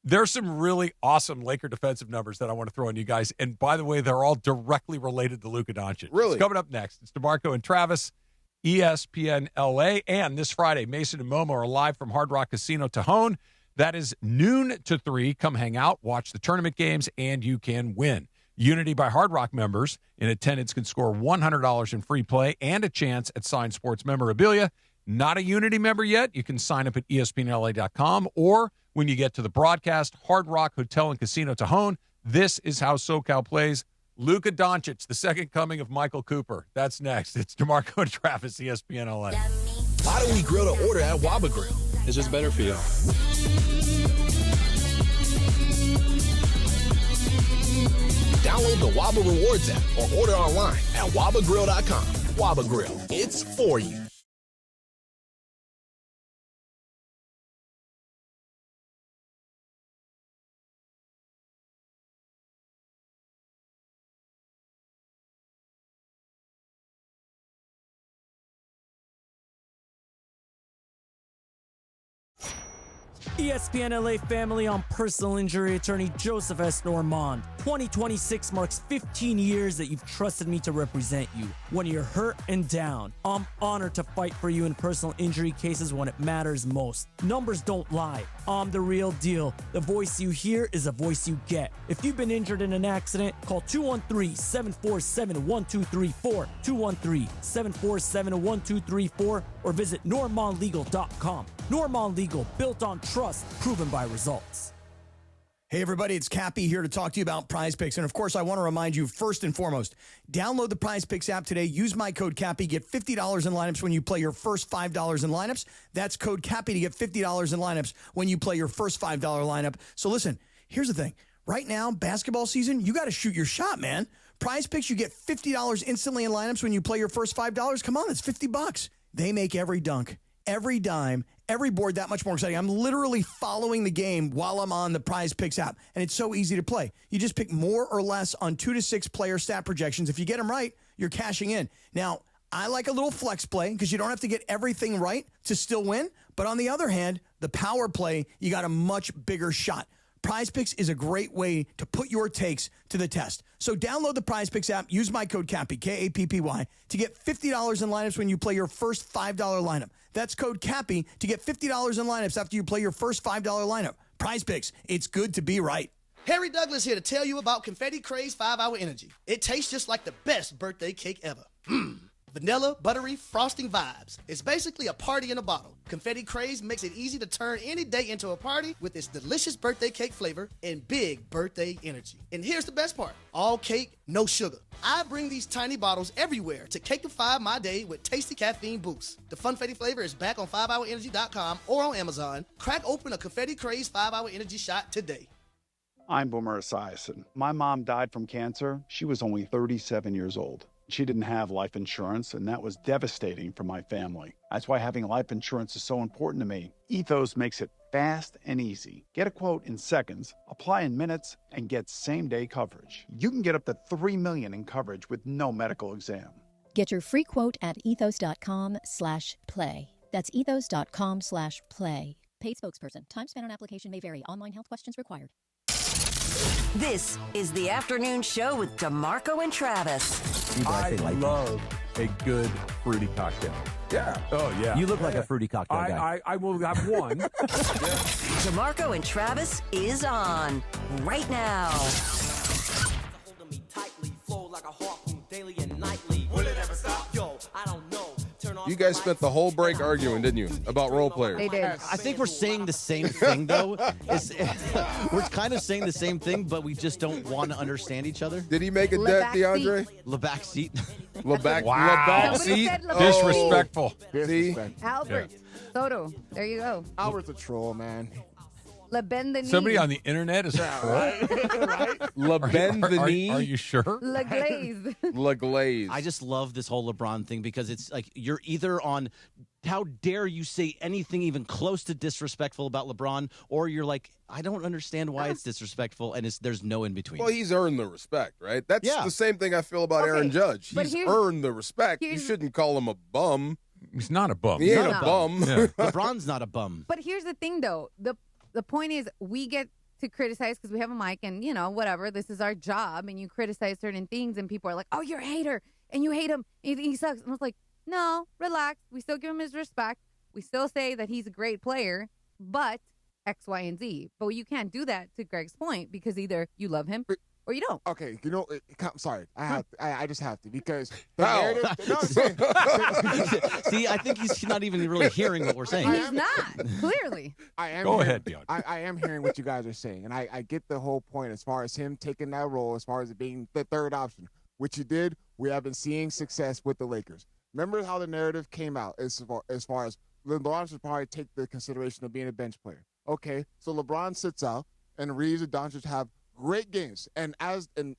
There's some really awesome Laker defensive numbers that I want to throw on you guys. And by the way, they're all directly related to Luka Doncic. Really? It's coming up next. It's DeMarco and Travis, ESPN LA. And this Friday, Mason and Momo are live from Hard Rock Casino Tejon. That is noon to 3. Come hang out, watch the tournament games, and you can win. Unity by Hard Rock members in attendance can score $100 in free play and a chance at signed sports memorabilia. Not a Unity member yet? You can sign up at ESPNLA.com or when you get to the broadcast, Hard Rock Hotel and Casino Tejon. This is how SoCal plays. Luka Doncic, the second coming of Michael Cooper. That's next. It's DeMarco and Travis, ESPN LA. Why do we grill to order at Waba Grill? It's just better for you. Download the Waba Rewards app or order online at wabagrill.com. Waba Grill, it's for you. ESPN LA family, I'm personal injury attorney Joseph S. Normand. 2026 marks 15 years that you've trusted me to represent you. When you're hurt and down, I'm honored to fight for you in personal injury cases when it matters most. Numbers don't lie. I'm the real deal. The voice you hear is a voice you get. If you've been injured in an accident, call 213-747-1234, 213-747-1234, or visit normandlegal.com. Normand Legal, built on trust, proven by results. Hey, everybody, it's Cappy here to talk to you about Prize Picks. And, of course, I want to remind you, first and foremost, download the Prize Picks app today. Use my code Cappy. Get $50 in lineups when you play your first $5 in lineups. That's code Cappy to get $50 in lineups when you play your first $5 lineup. So, listen, here's the thing. Right now, basketball season, you got to shoot your shot, man. Prize Picks, you get $50 instantly in lineups when you play your first $5. Come on, that's $50. They make every dunk, every dime, every board that much more exciting. I'm literally following the game while I'm on the Prize Picks app, and it's so easy to play. You just pick more or less on 2 to 6 player stat projections. If you get them right, you're cashing in. Now, I like a little flex play because you don't have to get everything right to still win. But on the other hand, the power play, you got a much bigger shot. Prize Picks is a great way to put your takes to the test. So download the Prize Picks app, use my code Cappy, K-A-P-P-Y, to get $50 in lineups when you play your first $5 lineup. That's code Cappy to get $50 in lineups after you play your first $5 lineup. Prize Picks, it's good to be right. Harry Douglas here to tell you about Confetti Craze 5-Hour Energy. It tastes just like the best birthday cake ever. Vanilla, buttery, frosting vibes. It's basically a party in a bottle. Confetti Craze makes it easy to turn any day into a party with its delicious birthday cake flavor and big birthday energy. And here's the best part. All cake, no sugar. I bring these tiny bottles everywhere to cakeify my day with tasty caffeine boosts. The Funfetti flavor is back on 5hourenergy.com or on Amazon. Crack open a Confetti Craze 5-Hour Energy shot today. I'm Boomer Esiason. My mom died from cancer. She was only 37 years old. She didn't have life insurance, and that was devastating for my family. That's why having life insurance is so important to me. Ethos makes it fast and easy. Get a quote in seconds, apply in minutes, and get same-day coverage. You can get up to $3 million in coverage with no medical exam. Get your free quote at ethos.com/play. That's ethos.com/play. Paid spokesperson. Time spent on application may vary. Online health questions required. This is the afternoon show with DeMarco and Travis. I love a good fruity cocktail. Yeah. Oh, yeah. You look like a fruity cocktail guy. I will have one. DeMarco and Travis is on right now. You guys spent the whole break arguing, didn't you, about role players? They did. I think we're saying the same thing, though. We're kind of saying the same thing, but we just don't want to understand each other. Did he make a debt, DeAndre? LeBack seat. LeBack Somebody seat? said LeBack Disrespectful. Albert Soto. There you go. Albert's a troll, man. LeBend the knee. Somebody on the internet is a troll. LeBend the knee? Are you sure? LeGlaze. LeGlaze. I just love this whole LeBron thing because it's like you're either on how dare you say anything even close to disrespectful about LeBron, or you're like, I don't understand why it's disrespectful, and there's no in between. Well, he's earned the respect, right? That's the same thing I feel about Okay, Aaron Judge. but He's here's- earned the respect. You here's- shouldn't call him a bum. He's not a bum. He ain't Not a a bum. Yeah. LeBron's not a bum. But here's the thing, though. The point is, we get to criticize because we have a mic and, whatever. This is our job. And you criticize certain things and people are like, oh, you're a hater. And you hate him. And he sucks. And I was like, no, relax. We still give him his respect. We still say that he's a great player. But X, Y, and Z. But you can't do that to Greg's point because either you love him or you don't. Okay, I'm sorry. I just have to because How? See, I think he's not even really hearing what we're saying. He's not, clearly. I am. Go hearing, ahead, Beyond. I am hearing what you guys are saying, and I get the whole point as far as him taking that role, as far as it being the third option, which he did. We have been seeing success with the Lakers. Remember how the narrative came out as far as LeBron should probably take the consideration of being a bench player. Okay, so LeBron sits out, and Reeves and Doncic have great games, and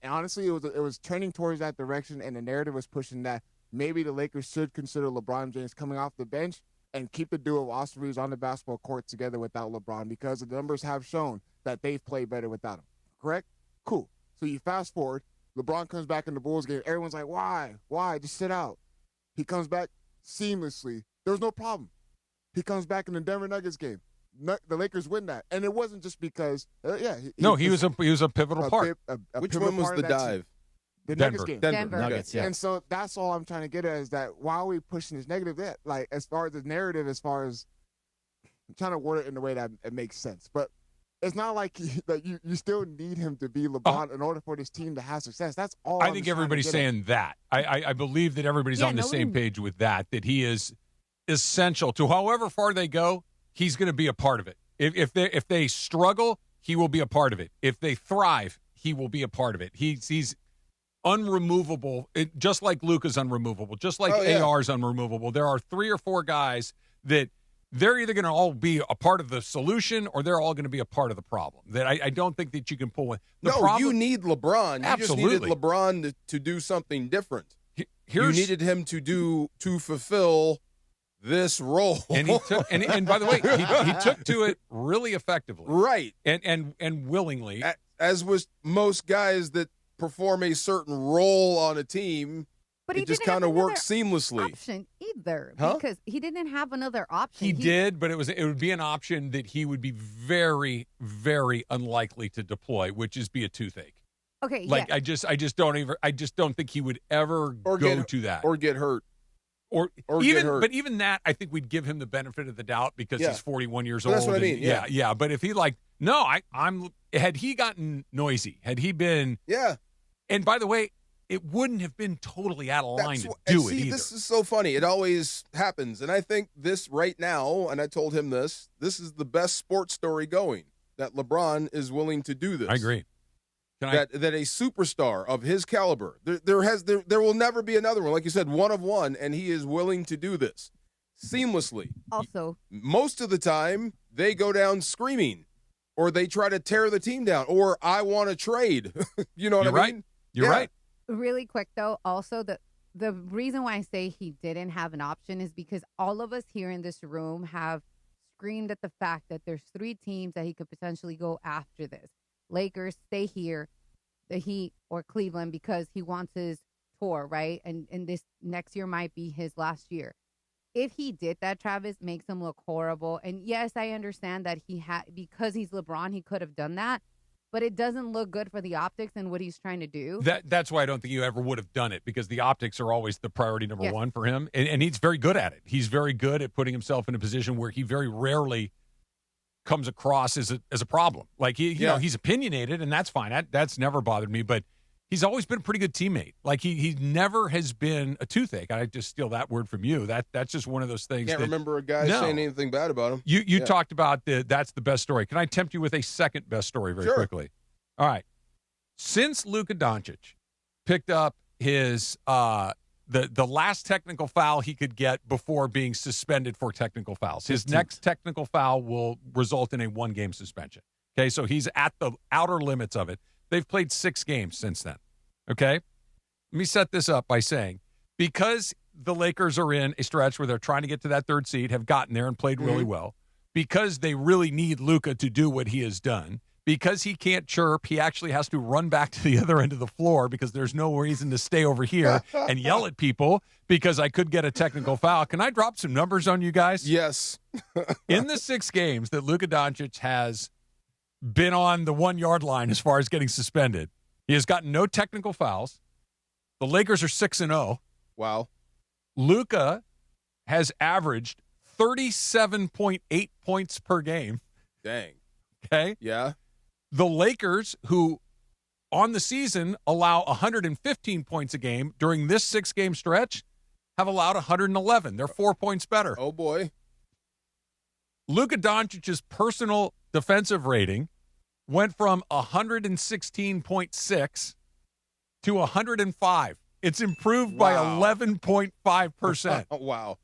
honestly, it was trending towards that direction, and the narrative was pushing that maybe the Lakers should consider LeBron James coming off the bench and keep the duo of Austin Reeves on the basketball court together without LeBron because the numbers have shown that they've played better without him. Correct? Cool. So you fast forward, LeBron comes back in the Bulls game. Everyone's like, why? Just sit out. He comes back seamlessly. There was no problem. He comes back in the Denver Nuggets game. The Lakers win that, and it wasn't just because. He was a pivotal part. Which pivotal one was part the of that dive? team. The Denver. Nuggets game. Denver. Nuggets, yeah. And so that's all I'm trying to get at is that why are we pushing this negative? Like as far as the narrative, as far as I'm trying to word it in a way that it makes sense, but it's not like you still need him to be LeBron in order for this team to have success. That's all. I think everybody's saying that. I believe that everybody's on the same page with that he is essential to however far they go. He's going to be a part of it. If they struggle, he will be a part of it. If they thrive, he will be a part of it. He's unremovable, just like Luka's unremovable, just like AR's unremovable. There are 3 or 4 guys that they're either going to all be a part of the solution or they're all going to be a part of the problem. That I don't think that you can pull one. You need LeBron. Absolutely. You just needed LeBron to do something different. You needed him to fulfill this role. And he took and by the way, he took to it really effectively. Right. And willingly. As with most guys that perform a certain role on a team, But he it just didn't have kind of another works seamlessly. Option either, Huh? because he didn't have another option. He did, but it would be an option that he would be very, very unlikely to deploy, which is be a toothache. Okay, Like yeah. I just don't think he would ever go to that or get hurt. Or get even, hurt. but even that, I think we'd give him the benefit of the doubt because Yeah. he's 41 years But old. that's what I mean, yeah. yeah. But if he had he gotten noisy, had he been, And by the way, it wouldn't have been totally out of line to do it either. This is so funny. It always happens, and I think this right now, and I told him this is the best sports story going. That LeBron is willing to do this. I agree. That a superstar of his caliber, there will never be another one. Like you said, one of one, and he is willing to do this seamlessly. Also, most of the time they go down screaming, or they try to tear the team down, or I want to trade. You know what You're I right. mean? You're right. really quick though, also the reason why I say he didn't have an option is because all of us here in this room have screamed at the fact that there's 3 teams that he could potentially go after this. Lakers, stay here, the Heat, or Cleveland, because he wants his tour, right? And this next year might be his last year. If he did that, Travis, makes him look horrible. And yes, I understand that because he's LeBron, he could have done that. But it doesn't look good for the optics and what he's trying to do. That's why I don't think you ever would have done it, because the optics are always the priority number one for him. And he's very good at it. He's very good at putting himself in a position where he very rarely comes across as a problem. Like, you know, he's opinionated, and that's fine. That's never bothered me. But he's always been a pretty good teammate. Like, he never has been a toothache. I just steal that word from you. That's just one of those things. Can't remember a guy saying anything bad about him. You talked about that's the best story. Can I tempt you with a second best story very quickly? All right. Since Luka Doncic picked up his the last technical foul he could get before being suspended for technical fouls, his next technical foul will result in a 1-game suspension. Okay, so he's at the outer limits of it. They've played 6 games since then. Okay? Let me set this up by saying, because the Lakers are in a stretch where they're trying to get to that 3rd seed, have gotten there and played really well, because they really need Luka to do what he has done, because he can't chirp, he actually has to run back to the other end of the floor because there's no reason to stay over here and yell at people because I could get a technical foul. Can I drop some numbers on you guys? Yes. In the 6 games that Luka Doncic has been on the 1-yard line as far as getting suspended, he has gotten no technical fouls. The Lakers are 6-0. Wow. Luka has averaged 37.8 points per game. Dang. Okay? Yeah. The Lakers, who on the season allow 115 points a game, during this 6-game stretch have allowed 111. They're 4 points better. Oh, boy. Luka Doncic's personal defensive rating went from 116.6 to 105. It's improved by 11.5%. Wow.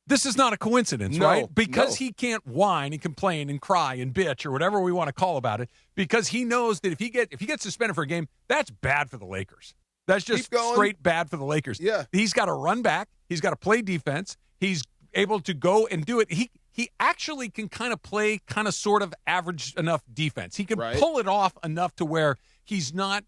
This is not a coincidence, right? Because he can't whine and complain and cry and bitch or whatever we want to call about it, because he knows that if he gets suspended for a game, that's bad for the Lakers. That's just straight bad for the Lakers. Yeah. He's got to run back. He's got to play defense. He's able to go and do it. He actually can kind of play kind of sort of average enough defense. He can pull it off enough to where he's not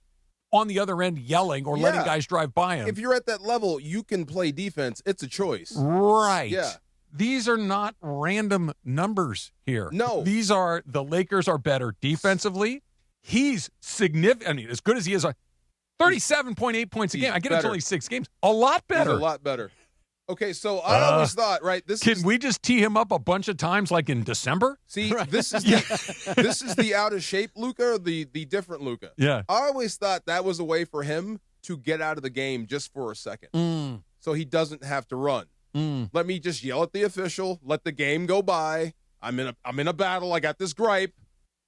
on the other end yelling or letting guys drive by him. If you're at that level, you can play defense. It's a choice. Right. Yeah. These are not random numbers here. No. These are, the Lakers are better defensively. He's significant. I mean, as good as he is, 37.8 points a game. I get it's only 6 games. A lot better. He's a lot better. Okay, so I always thought, right, Can we just tee him up a bunch of times like in December? See, this is the out of shape Luka, or the different Luka. Yeah. I always thought that was a way for him to get out of the game just for a second. So he doesn't have to run. Let me just yell at the official, let the game go by. I'm in a battle. I got this gripe.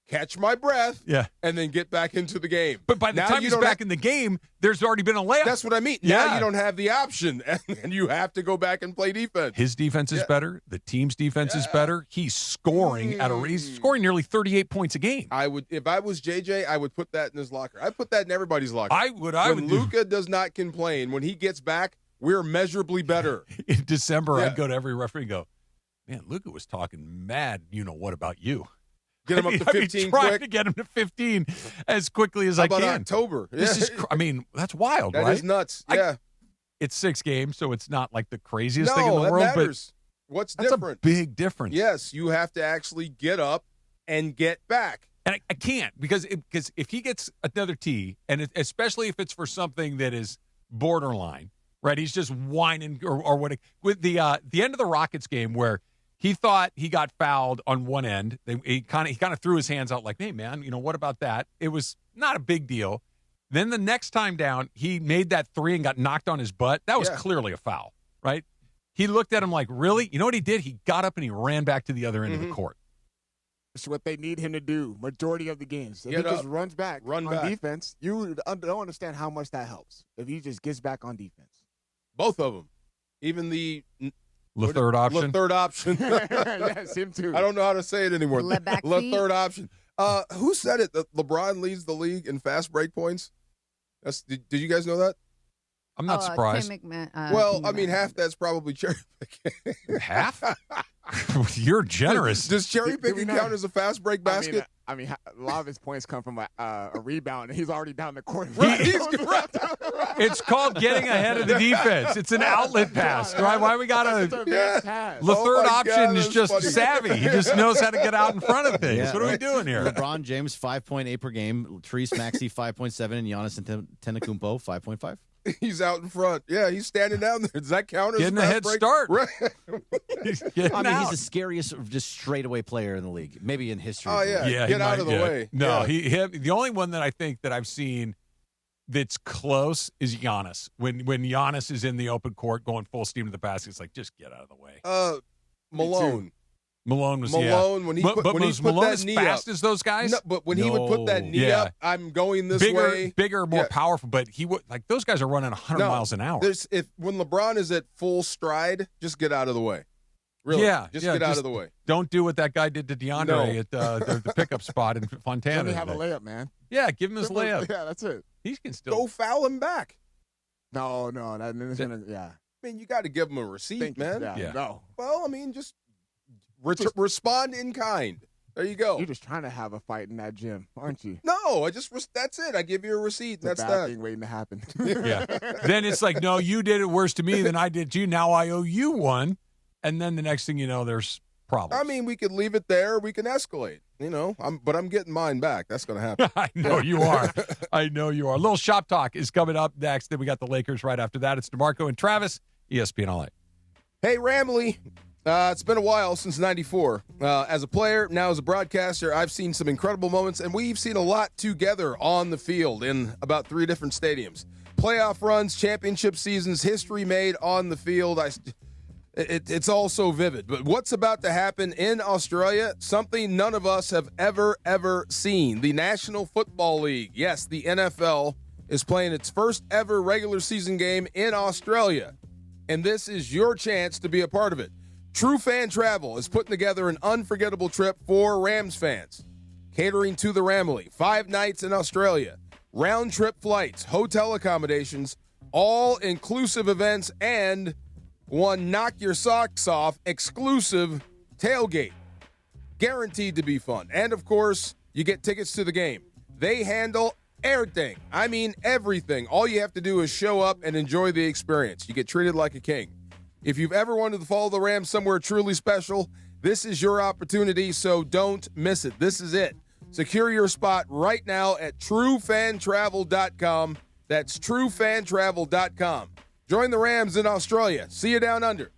Catch my breath, and then get back into the game. But by the time he's back in the game, there's already been a layup. That's what I mean. Now you don't have the option, and you have to go back and play defense. His defense is better. The team's defense is better. He's scoring he's scoring nearly 38 points a game. If I was JJ, I would put that in his locker. I'd put that in everybody's locker. When Luka does not complain, when he gets back, we're measurably better. In December, I'd go to every referee and go, man, Luka was talking mad, what about you? Get him up to 15 trying quick. to get him to 15 as quickly as I can. How about October? This is, that's wild, right? That is nuts. Yeah. It's 6 games, so it's not like the craziest thing in the world. Matters. But what's that's different? A big difference. Yes, you have to actually get up and get back. And I can't because if he gets another tee, and especially if it's for something that is borderline, right? He's just whining or what? With the end of the Rockets game where he thought he got fouled on one end. He kind of threw his hands out like, hey, man, what about that? It was not a big deal. Then the next time down, he made that 3 and got knocked on his butt. That was clearly a foul, right? He looked at him like, really? You know what he did? He got up and he ran back to the other end of the court. It's what they need him to do majority of the games. If he just runs back on defense, you don't understand how much that helps if he just gets back on defense. Both of them. Even the third option. Third option. Yes, him too. I don't know how to say it anymore. Third option. Who said it? That LeBron leads the league in fast break points? Did you guys know that? I'm not surprised. Tim Well, I mean, half that's probably cherry picking. Half? You're generous. Does cherry picking count as a fast break basket? I mean, a lot of his points come from a rebound, and he's already down the court. It's called getting ahead of the defense. It's an outlet pass, right? Why we got to? The third option is just savvy. He just knows how to get out in front of things. What are we doing here? LeBron James 5.8 per game, Therese Maxey 5.7, and Giannis Antetokounmpo 5.5. He's out in front. Yeah, he's standing down there. Does that count as getting a head break? start? Right. He's the scariest just straightaway player in the league, maybe in history. Oh yeah, get out of the way. No, the only one that I think that I've seen that's close is Giannis. When Giannis is in the open court going full steam to the basket, it's like just get out of the way. Malone. Malone was when he put Malone that as knee fast up. as those guys? No, but when he would put that knee up, I'm going this way. Bigger, more powerful. But he would those guys are running 100 miles an hour. When LeBron is at full stride, just get out of the way. Really, just get out of the way. Don't do what that guy did to DeAndre at the pickup spot in Fontana. Let me have a layup, man. Yeah, give him his layup. Yeah, that's it. He can still go foul him back. No. I mean, you got to give him a receipt, man. No. Well, I mean, just respond in kind. There you go. You're just trying to have a fight in that gym, aren't you? No, that's it. I give you a receipt. That's bad thing waiting to happen. Yeah. Then it's like, no, you did it worse to me than I did to you. Now I owe you one. And then the next thing you know, there's problems. I mean, we could leave it there. We can escalate. But I'm getting mine back. That's going to happen. I know you are. I know you are. A little shop talk is coming up next. Then we got the Lakers right after that. It's DeMarco and Travis, ESPN LA. Hey, Ramley. It's been a while since '94. As a player, now as a broadcaster, I've seen some incredible moments, and we've seen a lot together on the field in about 3 different stadiums. Playoff runs, championship seasons, history made on the field. It's all so vivid. But what's about to happen in Australia? Something none of us have ever seen. The National Football League, yes, the NFL, is playing its first ever regular season game in Australia. And this is your chance to be a part of it. True Fan Travel is putting together an unforgettable trip for Rams fans. Catering to the Ramley, 5 nights in Australia, round-trip flights, hotel accommodations, all-inclusive events, and one knock-your-socks-off exclusive tailgate. Guaranteed to be fun. And, of course, you get tickets to the game. They handle everything. I mean everything. All you have to do is show up and enjoy the experience. You get treated like a king. If you've ever wanted to follow the Rams somewhere truly special, this is your opportunity, so don't miss it. This is it. Secure your spot right now at truefantravel.com. That's truefantravel.com. Join the Rams in Australia. See you down under.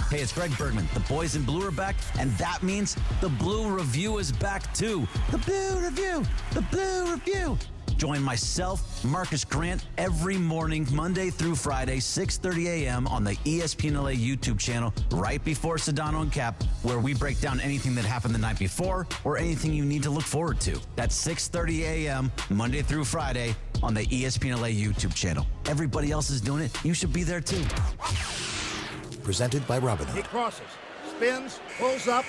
Hey, it's Greg Bergman. The boys in blue are back, and that means the Blue Review is back too. The Blue Review! The Blue Review! Join myself, Marcus Grant, every morning, Monday through Friday, 6:30 a.m. on the ESPN LA YouTube channel, right before Sedano and Cap, where we break down anything that happened the night before or anything you need to look forward to. That's 6:30 a.m. Monday through Friday on the ESPN LA YouTube channel. Everybody else is doing it. You should be there too. Presented by Robinhood. He crosses, spins, pulls up.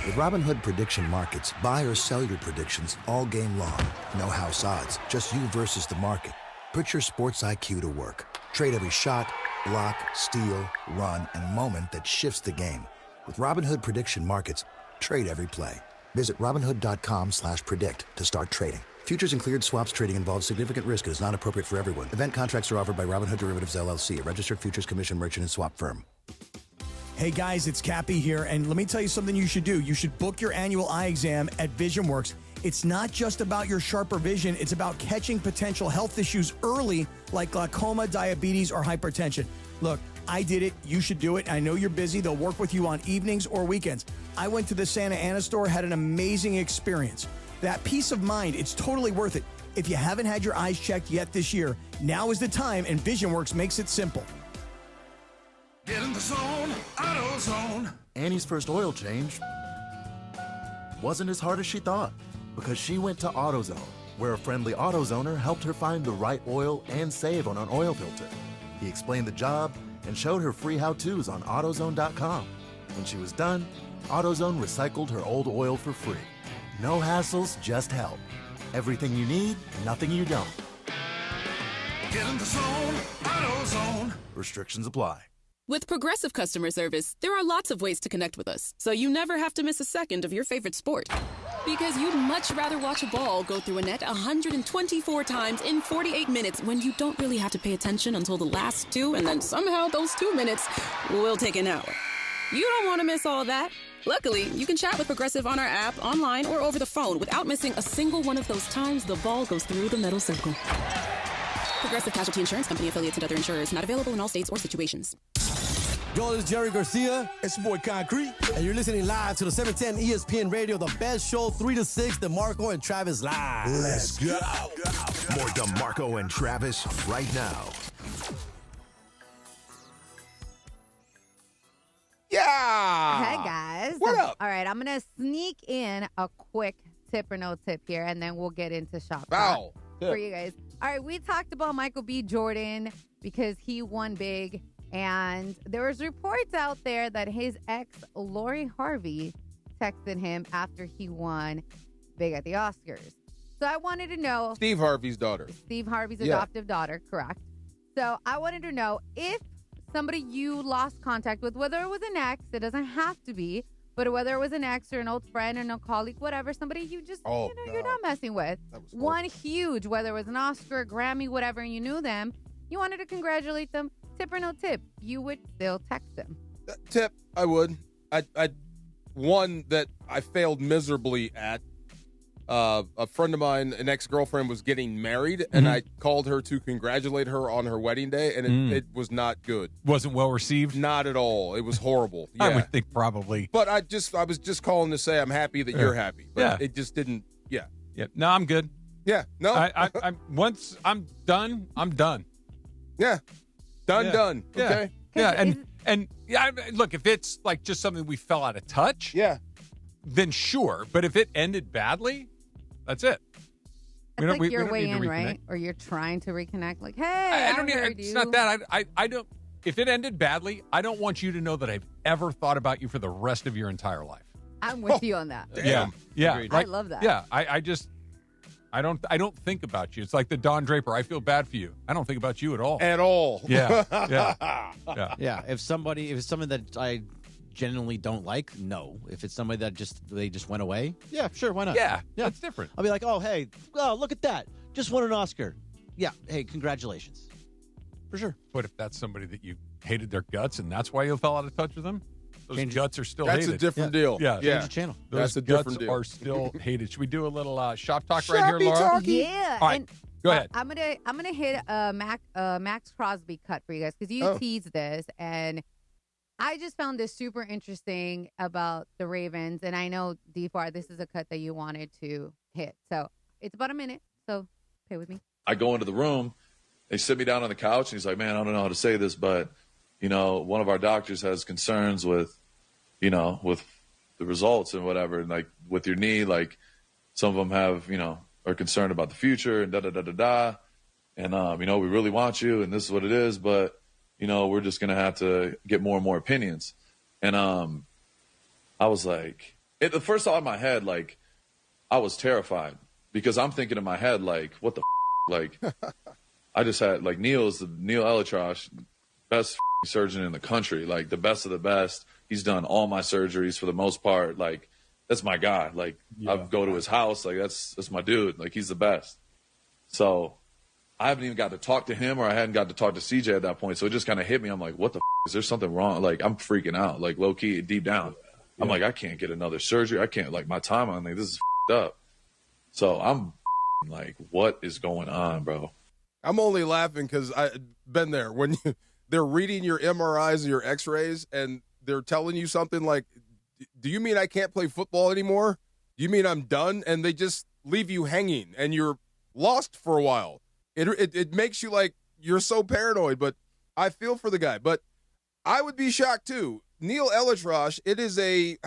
With Robinhood Prediction Markets, buy or sell your predictions all game long. No house odds, just you versus the market. Put your sports IQ to work. Trade every shot, block, steal, run, and moment that shifts the game. With Robinhood Prediction Markets, trade every play. Visit Robinhood.com/predict to start trading. Futures and cleared swaps trading involves significant risk and is not appropriate for everyone. Event contracts are offered by Robinhood Derivatives LLC, a registered futures commission merchant and swap firm. Hey guys, it's Cappy here, and let me tell you something you should do. You should book your annual eye exam at VisionWorks. It's not just about your sharper vision, it's about catching potential health issues early, like glaucoma, diabetes, or hypertension. Look, I did it, you should do it. I know you're busy, they'll work with you on evenings or weekends. I went to the Santa Ana store, had an amazing experience. That peace of mind, it's totally worth it. If you haven't had your eyes checked yet this year, now is the time, and VisionWorks makes it simple. Get in the zone, AutoZone. Annie's first oil change wasn't as hard as she thought because she went to AutoZone, where a friendly AutoZoner helped her find the right oil and save on an oil filter. He explained the job and showed her free how-tos on AutoZone.com. When she was done, AutoZone recycled her old oil for free. No hassles, just help. Everything you need, nothing you don't. Get in the zone, AutoZone. Restrictions apply. With Progressive Customer Service, there are lots of ways to connect with us, so you never have to miss a second of your favorite sport. Because you'd much rather watch a ball go through a net 124 times in 48 minutes when you don't really have to pay attention until the last 2, and then somehow those 2 minutes will take an hour. You don't want to miss all that. Luckily, you can chat with Progressive on our app, online, or over the phone without missing a single one of those times the ball goes through the metal circle. Progressive Casualty Insurance Company, affiliates, and other insurers. Not available in all states or situations. Yo, this is Jerry Garcia. It's your boy Concrete. And you're listening live to the 710 ESPN Radio, the best show, 3 to 6, DeMarco and Travis live. Let's go. More DeMarco and Travis right now. Yeah. Hey, guys. What up? All right, I'm going to sneak in a quick tip or no tip here, and then we'll get into shop Wow. talk for you guys. All right, we talked about Michael B. Jordan because he won big, and there was reports out there that his ex, Lori Harvey, texted him after he won big at the Oscars. So I wanted to know. Steve Harvey's daughter. Steve Harvey's adoptive daughter, correct. So I wanted to know if somebody you lost contact with, whether it was an ex, it doesn't have to be, but whether it was an ex or an old friend or an old colleague, whatever, somebody you just, you're not messing with. One huge, whether it was an Oscar, Grammy, whatever, and you knew them, you wanted to congratulate them, tip or no tip, you would still text them. Tip, I would. I one that I failed miserably at. A friend of mine, an ex-girlfriend, was getting married, and I called her to congratulate her on her wedding day, and it was not good. Wasn't well received? Not at all. It was horrible. Yeah. I would think probably. But I was just calling to say I'm happy that you're happy. But it just didn't. Yeah. No, I'm good. Yeah. No. I'm once I'm done, I'm done. Yeah. Done. Yeah. Okay. Yeah. And look, if it's like just something we fell out of touch, then sure. But if it ended badly, that's it. It's like you're way in, right? Or you're trying to reconnect. Like, hey, I heard it's you. not that. I don't. If it ended badly, I don't want you to know that I've ever thought about you for the rest of your entire life. I'm with you on that. Yeah. Agreed. I love that. Yeah. I don't think about you. It's like the Don Draper. I feel bad for you. I don't think about you at all. At all. Yeah. Yeah. If it's something that I genuinely don't like, no. If it's somebody that they just went away, yeah, sure, why not? Yeah, that's different. I'll be like, oh, hey, look at that. Just won an Oscar. Yeah, hey, congratulations. For sure. But if that's somebody that you hated their guts and that's why you fell out of touch with them, those guts are still That's hated. a different deal. Yeah. Change the channel. Those That's a guts different deal. are still hated. Should we do a little shop talk right here, Shoppy Laura? talky. Yeah. All right. And go ahead. I'm gonna hit a Max Crosby cut for you guys because you teased this, and I just found this super interesting about the Ravens, and I know D4, this is a cut that you wanted to hit, so it's about a minute. So pay with me. I go into the room, they sit me down on the couch, and he's like, "Man, I don't know how to say this, but one of our doctors has concerns with, with the results and whatever, and like with your knee, like some of them have, are concerned about the future and da da da da da, and we really want you, and this is what it is, but we're just gonna have to get more and more opinions." And I was like, the first thought in my head, like, I was terrified because I'm thinking in my head, like, what the like, I just had like Neil Elitrosh, best surgeon in the country, like the best of the best. He's done all my surgeries for the most part. Like, that's my guy. Like, I go to his house. Like, that's my dude. Like, he's the best. So I haven't even got to talk to him, or I hadn't got to talk to CJ at that point. So it just kind of hit me. I'm like, what the is there something wrong? Like, I'm freaking out, like low key, deep down. I'm like, I can't get another surgery. I can't, like, my time on this is up. So I'm like, what is going on, bro? I'm only laughing because I've been there when they're reading your MRIs and your X-rays, and they're telling you something like, do you mean I can't play football anymore? Do you mean I'm done? And they just leave you hanging, and you're lost for a while. It makes you like you're so paranoid, but I feel for the guy. But I would be shocked too. Neil Elitrosh, it is a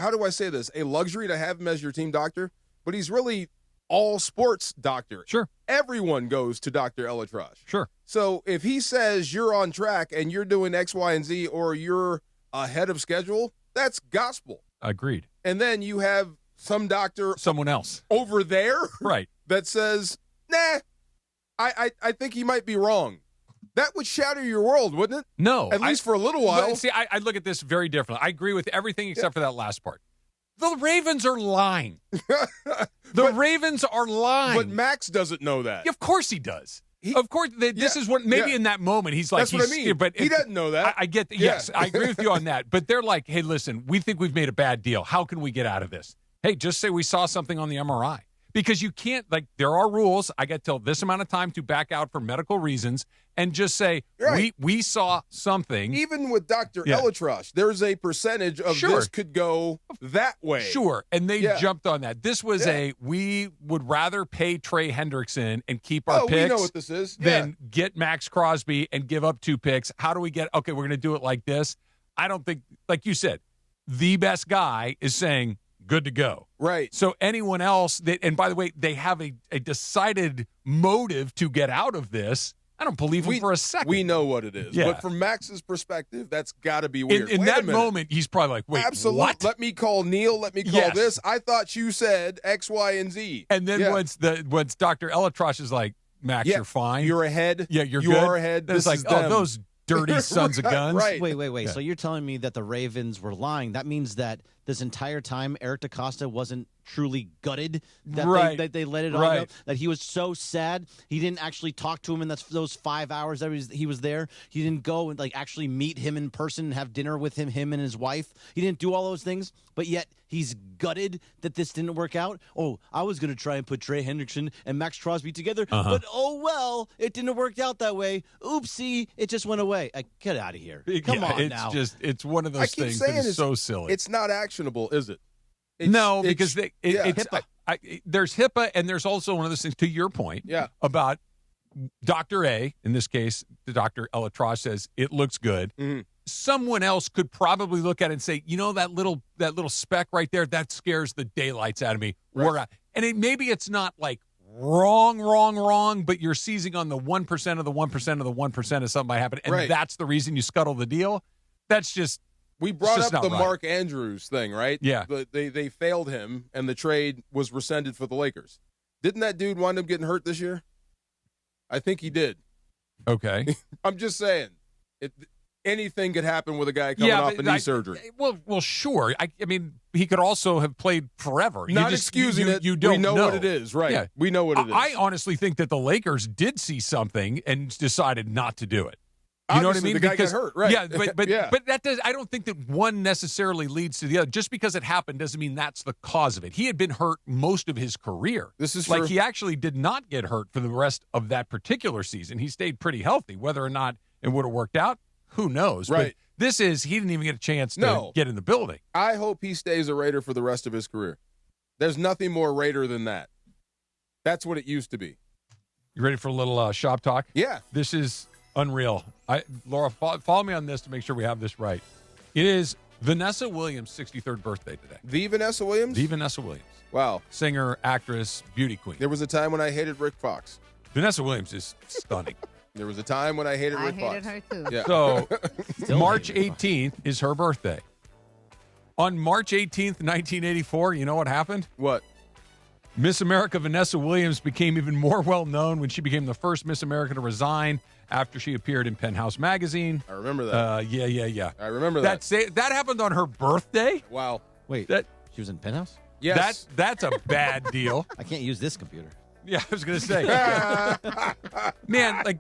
luxury to have him as your team doctor, but he's really all sports doctor. Sure. Everyone goes to Dr. Elitrosh. Sure. So if he says you're on track and you're doing X, Y, and Z, or you're ahead of schedule, that's gospel. Agreed. And then you have some doctor, someone else over there, right, that says, nah, I think he might be wrong. That would shatter your world, wouldn't it? No. At least for a little while. See, I look at this very differently. I agree with everything except for that last part. The Ravens are lying. Ravens are lying. But Max doesn't know that. Of course he does. Of course, this is what maybe in that moment he's like, that's what I mean. But he doesn't know that. I get that. Yes, I agree with you on that. But they're like, hey, listen, we think we've made a bad deal. How can we get out of this? Hey, just say we saw something on the MRI. Because you can't, there are rules. I get till this amount of time to back out for medical reasons and just say, we saw something. Even with Dr. Elatrosh, there's a percentage of this could go that way. Sure. And they jumped on that. This was we would rather pay Trey Hendrickson and keep our picks. We know what this is. Than get Max Crosby and give up 2 picks. How do we get, we're going to do it like this? I don't think, like you said, the best guy is saying, good to go. Right. So anyone else and by the way, they have a decided motive to get out of this. I don't believe him for a second. We know what it is. Yeah. But from Max's perspective, that's got to be weird. In that moment, he's probably like, wait, absolutely. What? Let me call Neil. Let me call this. I thought you said X, Y, and Z. And then once Dr. Elatrosh is like, Max, you're fine. You're ahead. Yeah, you're you good. are ahead. Then it's like, those dirty sons of guns. Right. Wait. Yeah. So you're telling me that the Ravens were lying. That means that this entire time Eric DaCosta wasn't truly gutted that they let it all go, that he was so sad he didn't actually talk to him in those 5 hours that he was there. He didn't go and actually meet him in person and have dinner with him and his wife. He didn't do all those things, but yet he's gutted that this didn't work out. Oh, I was going to try and put Trey Hendrickson and Max Crosby together, but oh well, it didn't work out that way. Oopsie, it just went away. Get out of here. Come on now. It's one of those things that is so silly. It's not actionable, is it? Because it's HIPAA. There's HIPAA, and there's also one of those things, to your point, about Dr. A, in this case, the Dr. Elatrosh says, it looks good. Mm-hmm. Someone else could probably look at it and say, that little speck right there, that scares the daylights out of me. Right. And maybe it's not like wrong, but you're seizing on the 1% of the 1% of the 1% of something might happen, and that's the reason you scuttle the deal. That's just... We brought up the Mark Andrews thing, right? Yeah. They failed him, and the trade was rescinded for the Lakers. Didn't that dude wind up getting hurt this year? I think he did. Okay. I'm just saying. Anything could happen with a guy coming off a knee surgery. Well, sure. I mean, he could also have played forever. Not excusing it. You don't we know what it is, right? Yeah. We know what it is. I honestly think that the Lakers did see something and decided not to do it. You Obviously, know what I mean? The guy got hurt, right? Yeah, but that does. I don't think that one necessarily leads to the other. Just because it happened doesn't mean that's the cause of it. He had been hurt most of his career. This is like he actually did not get hurt for the rest of that particular season. He stayed pretty healthy. Whether or not it would have worked out, who knows? Right. But he didn't even get a chance to get in the building. I hope he stays a Raider for the rest of his career. There's nothing more Raider than that. That's what it used to be. You ready for a little shop talk? Yeah. This is unreal. Laura, follow me on this to make sure we have this right. It is Vanessa Williams' 63rd birthday today. The Vanessa Williams? The Vanessa Williams. Wow. Singer, actress, beauty queen. There was a time when I hated Rick Fox. Vanessa Williams is stunning. There was a time when I hated Rick Fox. I hated her too. Yeah. So March 18th is her birthday. On March 18th, 1984, you know what happened? What? Miss America Vanessa Williams became even more well-known when she became the first Miss America to resign after she appeared in Penthouse magazine. I remember that. Yeah. I remember that. That happened on her birthday? Wow. Wait, she was in Penthouse? Yes. That's a bad deal. I can't use this computer. Yeah, I was going to say. Man,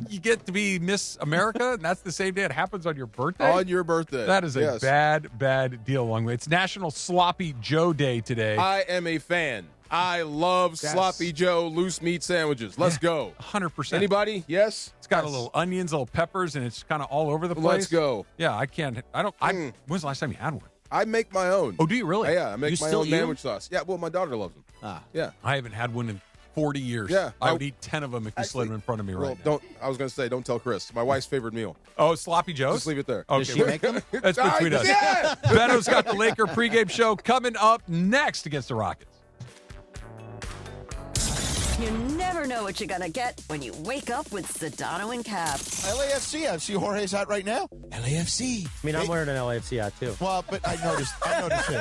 you get to be Miss America, and that's the same day it happens on your birthday? On your birthday. That is a bad deal along the way. It's National Sloppy Joe Day today. I am a fan. I love Sloppy Joe loose meat sandwiches. Let's go. 100%. Anybody? Yes? It's got a little onions, little peppers, and it's kind of all over the place. Let's go. Yeah, when's the last time you had one? I make my own. Oh, do you really? Yeah, I make my own sandwich sauce. Yeah, well, my daughter loves them. Yeah. I haven't had one in 40 years. Yeah. I would eat 10 of them if you slid them in front of me right now. I was going to say, don't tell Chris. My wife's favorite meal. Oh, Sloppy Joe's? Just leave it there. Okay. Does she make them? That's between us. Yeah! Beno's got the Laker pregame show coming up next against the Rockets. You never know what you're going to get when you wake up with Sedano and Cap. LAFC. I see Jorge's hat right now. LAFC. I mean, I'm wearing an LAFC hat, too. Well, but I noticed it.